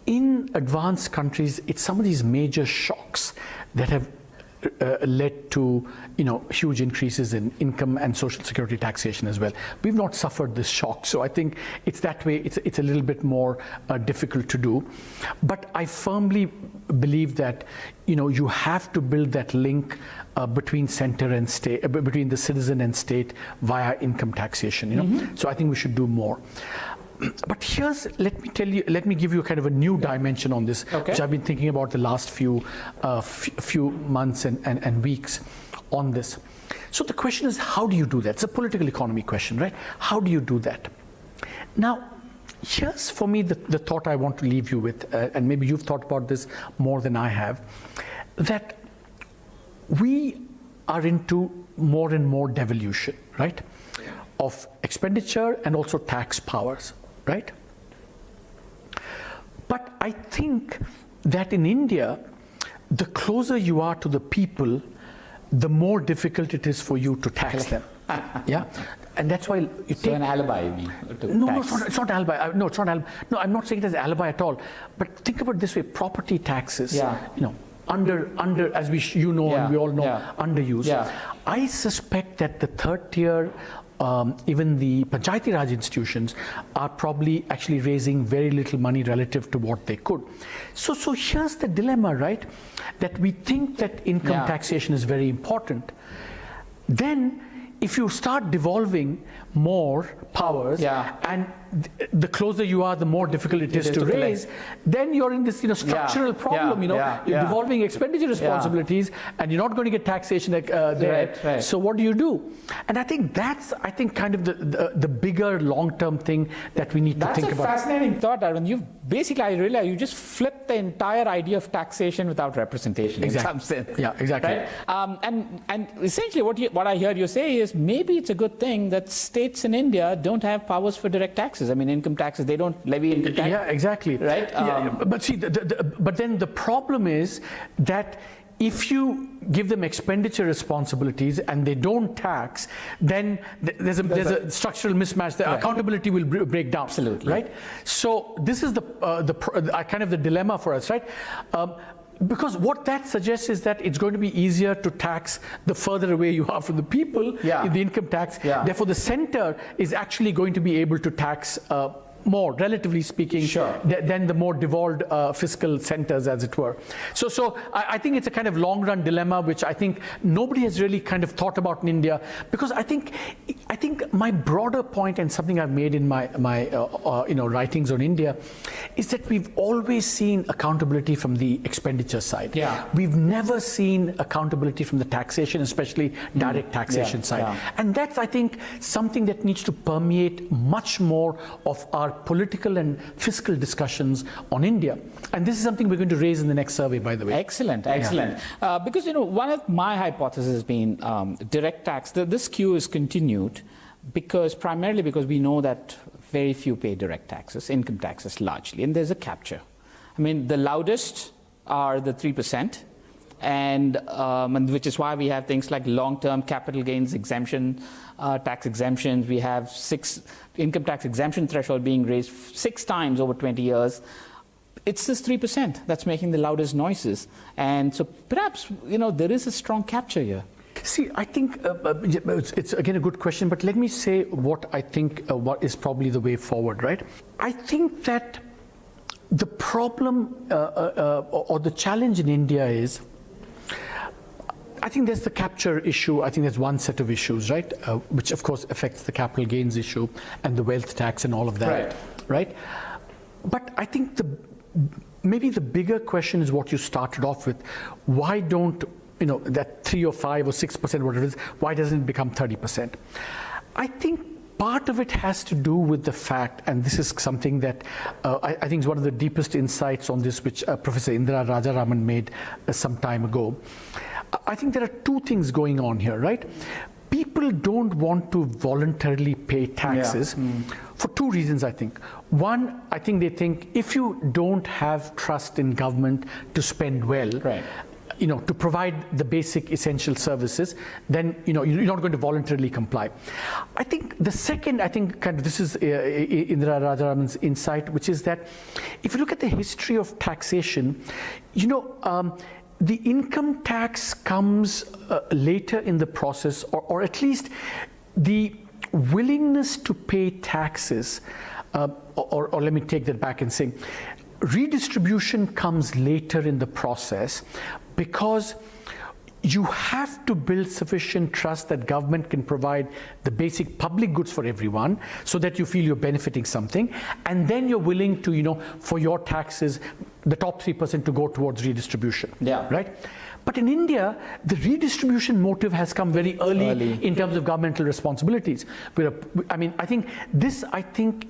in advanced countries, it's some of these major shocks that have led to huge increases in income and social security taxation as well. We've not suffered this shock, so I think it's that way. It's a little bit more difficult to do, but I firmly believe that you have to build that link between center and state, between the citizen and state via income taxation. So I think we should do more. But let me give you kind of a new dimension on this, which I've been thinking about the last few months and weeks on this. So the question is, how do you do that? It's a political economy question, right? How do you do that? Now, here's for me the thought I want to leave you with, and maybe you've thought about this more than I have, that we are into more and more devolution, right? Of expenditure and also tax powers. Right? But I think that in India, the closer you are to the people, the more difficult it is for you to tax them. Yeah, and that's why you take an alibi. No, it's not alibi. No, it's not alibi. No, I'm not saying it as alibi at all. But think about it this way: property taxes. Under as and we all know, underuse. I suspect that the third tier. Even the Panchayati Raj institutions are probably actually raising very little money relative to what they could. So here's the dilemma, right? That we think that income taxation is very important. Then, if you start devolving more powers, and the closer you are, the more difficult it is to raise, then you're in this structural problem. You're devolving expenditure responsibilities, and you're not going to get taxation there. Right. So what do you do? And I think that's kind of the bigger long-term thing that we need to think about. That's a fascinating thought, Arvind. I realize you just flipped the entire idea of taxation without representation in some sense. Yeah, exactly. Right? And essentially what I hear you say is maybe it's a good thing that states in India don't have powers for direct taxes. I mean, income taxes, they don't levy income tax. Yeah, exactly. Right? But see, but then the problem is that if you give them expenditure responsibilities and they don't tax, then there's a structural mismatch. The accountability will break down. Absolutely. Right? So this is the kind of the dilemma for us, right? Because what that suggests is that it's going to be easier to tax the further away you are from the people in the income tax. Therefore, the center is actually going to be able to tax more, relatively speaking, than the more devolved fiscal centers, as it were. So I think it's a kind of long-run dilemma, which I think nobody has really kind of thought about in India, because I think my broader point, and something I've made in my writings on India, is that we've always seen accountability from the expenditure side. We've never seen accountability from the taxation, especially direct taxation side. And that's, I think, something that needs to permeate much more of our political and fiscal discussions on India. And this is something we're going to raise in the next survey, by the way. Excellent. Because, one of my hypotheses has been direct tax. This queue is continued primarily because we know that very few pay direct taxes, income taxes largely, and there's a capture. I mean, the loudest are the 3%. And which is why we have things like long-term capital gains exemption, tax exemptions. We have 6 income tax exemption threshold being raised 6 times over 20 years. It's this 3% that's making the loudest noises. And so perhaps, there is a strong capture here. See, I think it's again a good question, but let me say what I think what is probably the way forward, right? I think that the problem or the challenge in India is, I think there's the capture issue. I think there's one set of issues, right, which of course affects the capital gains issue and the wealth tax and all of that, right? But I think maybe the bigger question is what you started off with. Why don't that 3 or 5 or 6%, whatever it is, why doesn't it become 30%? I think part of it has to do with the fact, and this is something that I think is one of the deepest insights on this, which Professor Indira Rajaraman made some time ago. I think there are 2 things going on here, right? People don't want to voluntarily pay taxes for 2 reasons, I think. One, I think they think if you don't have trust in government to spend well, to provide the basic essential services, then you're not going to voluntarily comply. I think the second, this is Indira Rajaraman's insight, which is that if you look at the history of taxation, the income tax comes later in the process, or at least the willingness to pay taxes, or let me take that back and say, redistribution comes later in the process, because you have to build sufficient trust that government can provide the basic public goods for everyone so that you feel you're benefiting something, and then you're willing to, for your taxes, the top 3% to go towards redistribution, right? But in India, the redistribution motive has come very early in terms of governmental responsibilities. I think this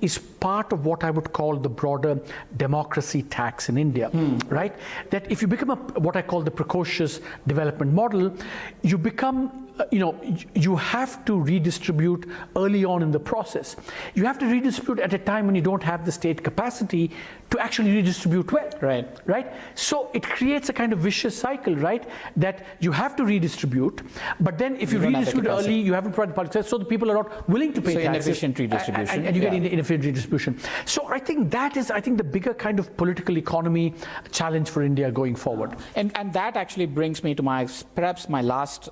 is part of what I would call the broader democracy tax in India, right? That if you become what I call the precocious development model, you become you have to redistribute early on in the process. You have to redistribute at a time when you don't have the state capacity to actually redistribute well. Right? So it creates a kind of vicious cycle, right? That you have to redistribute, but then if you redistribute early, you haven't provided public service, so the people are not willing to pay taxes. Inefficient redistribution. And you get inefficient redistribution. So I think that is, the bigger kind of political economy challenge for India going forward. And that actually brings me to perhaps my last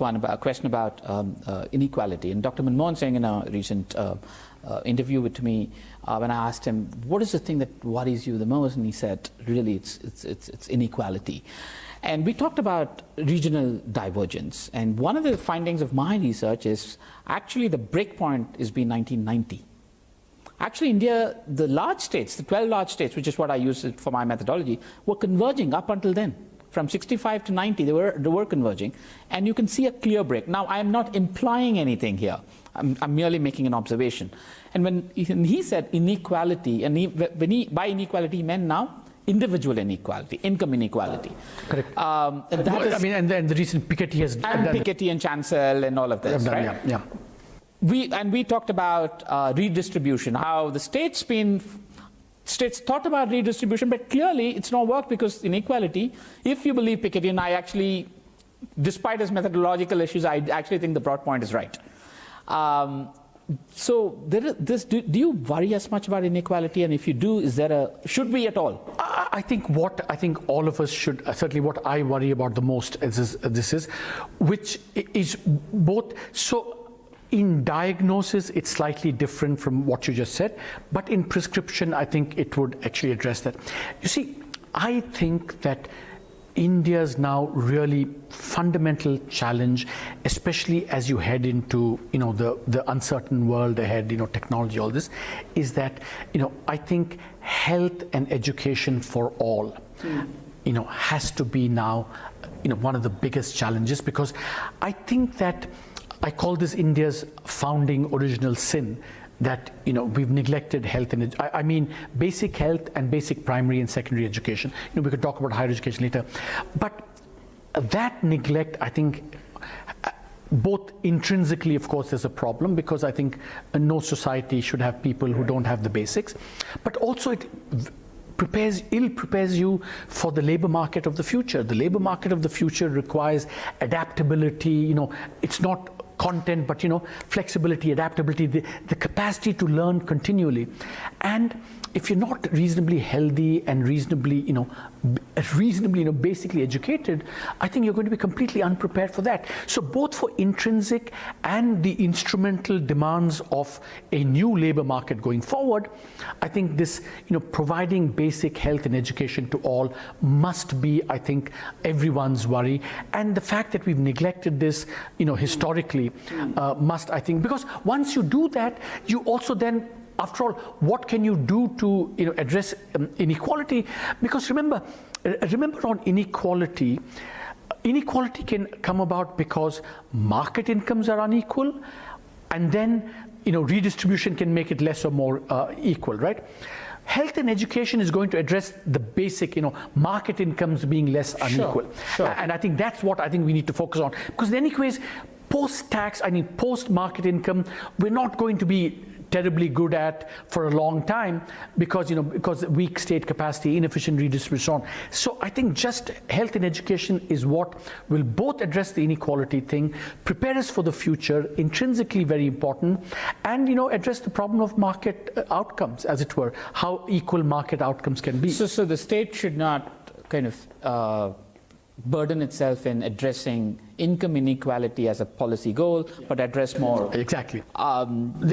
a question about inequality. And Dr. Manmohan Singh, in a recent interview with me, when I asked him, what is the thing that worries you the most? And he said, really, it's inequality. And we talked about regional divergence. And one of the findings of my research is actually the break point has been 1990. Actually, India, the large states, the 12 large states, which is what I used for my methodology, were converging up until then. From 65 to 90, they were converging, and you can see a clear break. Now, I am not implying anything here. I'm merely making an observation. And when he said inequality, and by inequality, he meant now individual inequality, income inequality. Correct. And the recent Piketty has done Piketty and Chancel and all of this, right? Yeah. We talked about redistribution, how the state's been states thought about redistribution, but clearly it's not worked because inequality, if you believe Piketty, and I actually, despite his methodological issues, I actually think the broad point is right. So do you worry as much about inequality? And if you do, should we at all? I think all of us should, certainly what I worry about the most is which is both, so in diagnosis it's slightly different from what you just said, but in prescription I think it would actually address that. You see, I think that India's now really fundamental challenge, especially as you head into the uncertain world ahead, technology, all this, is that I think health and education for all has to be now one of the biggest challenges, because I think that I call this India's founding original sin, that we've neglected health and I mean basic health and basic primary and secondary education. We could talk about higher education later, but that neglect, I think, both intrinsically, of course, there's a problem, because I think no society should have people who don't have the basics, but also it ill prepares you for the labor market of the future. The labor market of the future requires adaptability. It's not content, but flexibility, adaptability, the capacity to learn continually. And if you're not reasonably healthy and reasonably basically educated, I think you're going to be completely unprepared for that. So both for intrinsic and the instrumental demands of a new labor market going forward, I think this providing basic health and education to all must be, I think, everyone's worry. And the fact that we've neglected this historically must, I think, because once you do that, you also then, after all, what can you do to address inequality? Because remember on inequality can come about because market incomes are unequal, and then redistribution can make it less or more equal, right? Health and education is going to address the basic, market incomes being less unequal. Sure. And I think that's what I think we need to focus on, because in any case, post-tax, post-market income, we're not going to be terribly good at for a long time, because weak state capacity, inefficient redistribution. So I think just health and education is what will both address the inequality thing, prepare us for the future, intrinsically very important, and address the problem of market outcomes, as it were, how equal market outcomes can be. So the state should not kind of burden itself in addressing income inequality as a policy goal, but address more. Exactly.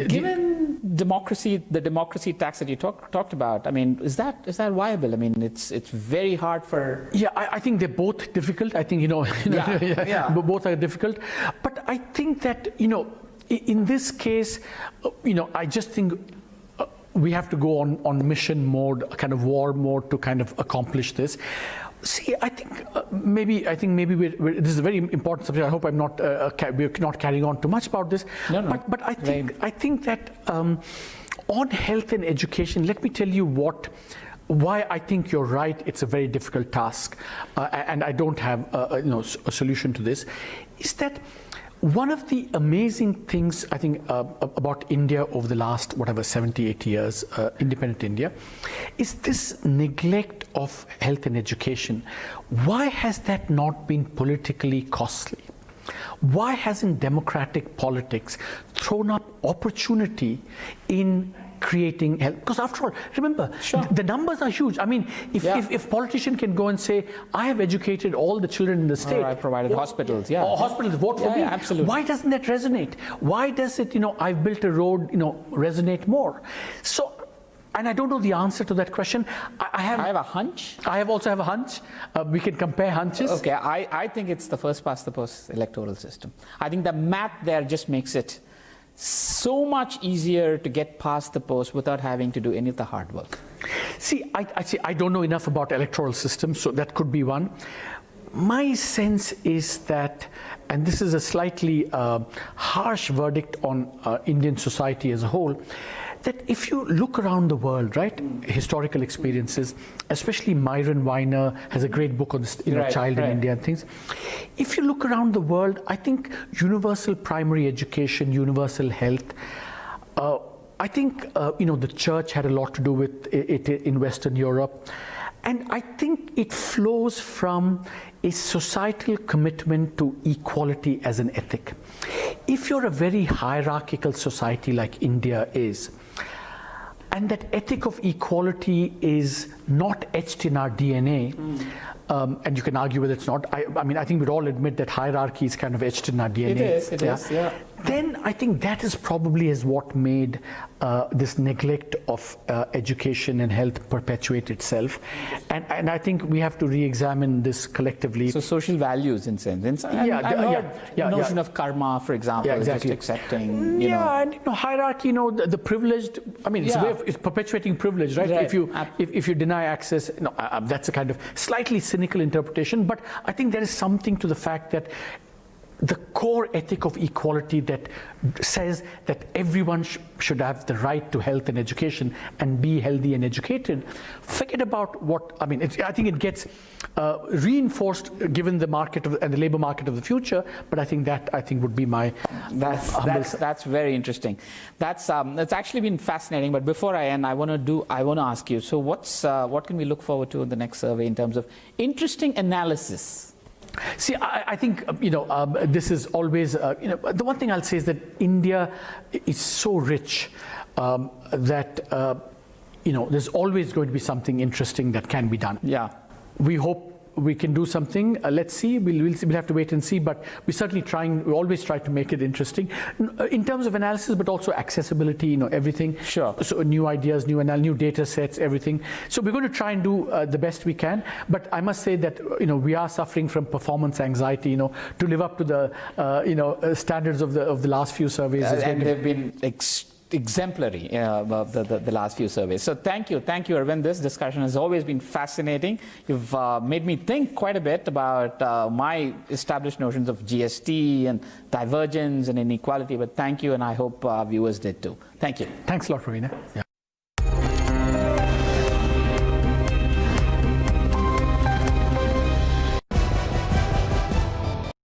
Given democracy, the democracy tax that you talked about, is that viable? It's very hard for. Yeah, I think they're both difficult. I think both are difficult, but I think that in this case, I just think we have to go on mission mode, kind of war mode, to kind of accomplish this. See, I think maybe this is a very important subject. I hope I'm not we're not carrying on too much about this. No. But I think that on health and education, let me tell you why I think you're right. It's a very difficult task, and I don't have a solution to this. Is that one of the amazing things I think about India over the last 70, 80 years, independent India, is this neglect of health and education. Why has that not been politically costly? Why hasn't democratic politics thrown up opportunity in creating health? Because after all, remember, the numbers are huge. If politician can go and say, I have educated all the children in the state. Or I provided hospitals, Or hospitals, vote for me. Absolutely. Why doesn't that resonate? Why does it, I've built a road, resonate more? So, and I don't know the answer to that question. I have a hunch. I also have a hunch. We can compare hunches. Okay, I think it's the first past the post electoral system. I think the math there just makes it so much easier to get past the post without having to do any of the hard work. See, I don't know enough about electoral systems, so that could be one. My sense is that, and this is a slightly harsh verdict on Indian society as a whole, that if you look around the world, right, historical experiences, especially Myron Weiner has a great book on this, child in India and things. If you look around the world, I think universal primary education, universal health, I think the church had a lot to do with it in Western Europe. And I think it flows from a societal commitment to equality as an ethic. If you're a very hierarchical society like India is, and that ethic of equality is not etched in our DNA, and you can argue whether it's not. I mean, I think we'd all admit that hierarchy is kind of etched in our DNA. It is, yeah. Then I think that is probably is what made this neglect of education and health perpetuate itself. And I think we have to re-examine this collectively. So social values in sense. Notion of karma, for example, exactly. Just accepting, and hierarchy, the privileged, I mean, it's a way of it's perpetuating privilege, right? If you deny access, that's a kind of slightly cynical interpretation, but I think there is something to the fact that the core ethic of equality that says that everyone should have the right to health and education and be healthy and educated. Forget about what, I mean, I think it gets reinforced given the market and the labor market of the future, but I think would be my... That's very interesting. That's actually been fascinating, but before I end, I want to ask you, so what can we look forward to in the next survey in terms of interesting analysis? See, I think, this is always, the one thing I'll say is that India is so rich that, there's always going to be something interesting that can be done. Yeah. We hope we can do something. Let's see. We'll have to wait and see. But we always try to make it interesting in terms of analysis, but also accessibility. Everything. Sure. So new ideas, new data sets, everything. So we're going to try and do the best we can. But I must say that we are suffering from performance anxiety. To live up to the standards of the last few surveys. And they've been exemplary the last few surveys. So thank you, Arvind. This discussion has always been fascinating. You've made me think quite a bit about my established notions of GST and divergence and inequality. But thank you, and I hope viewers did too. Thank you. Thanks a lot, Praveen. Yeah.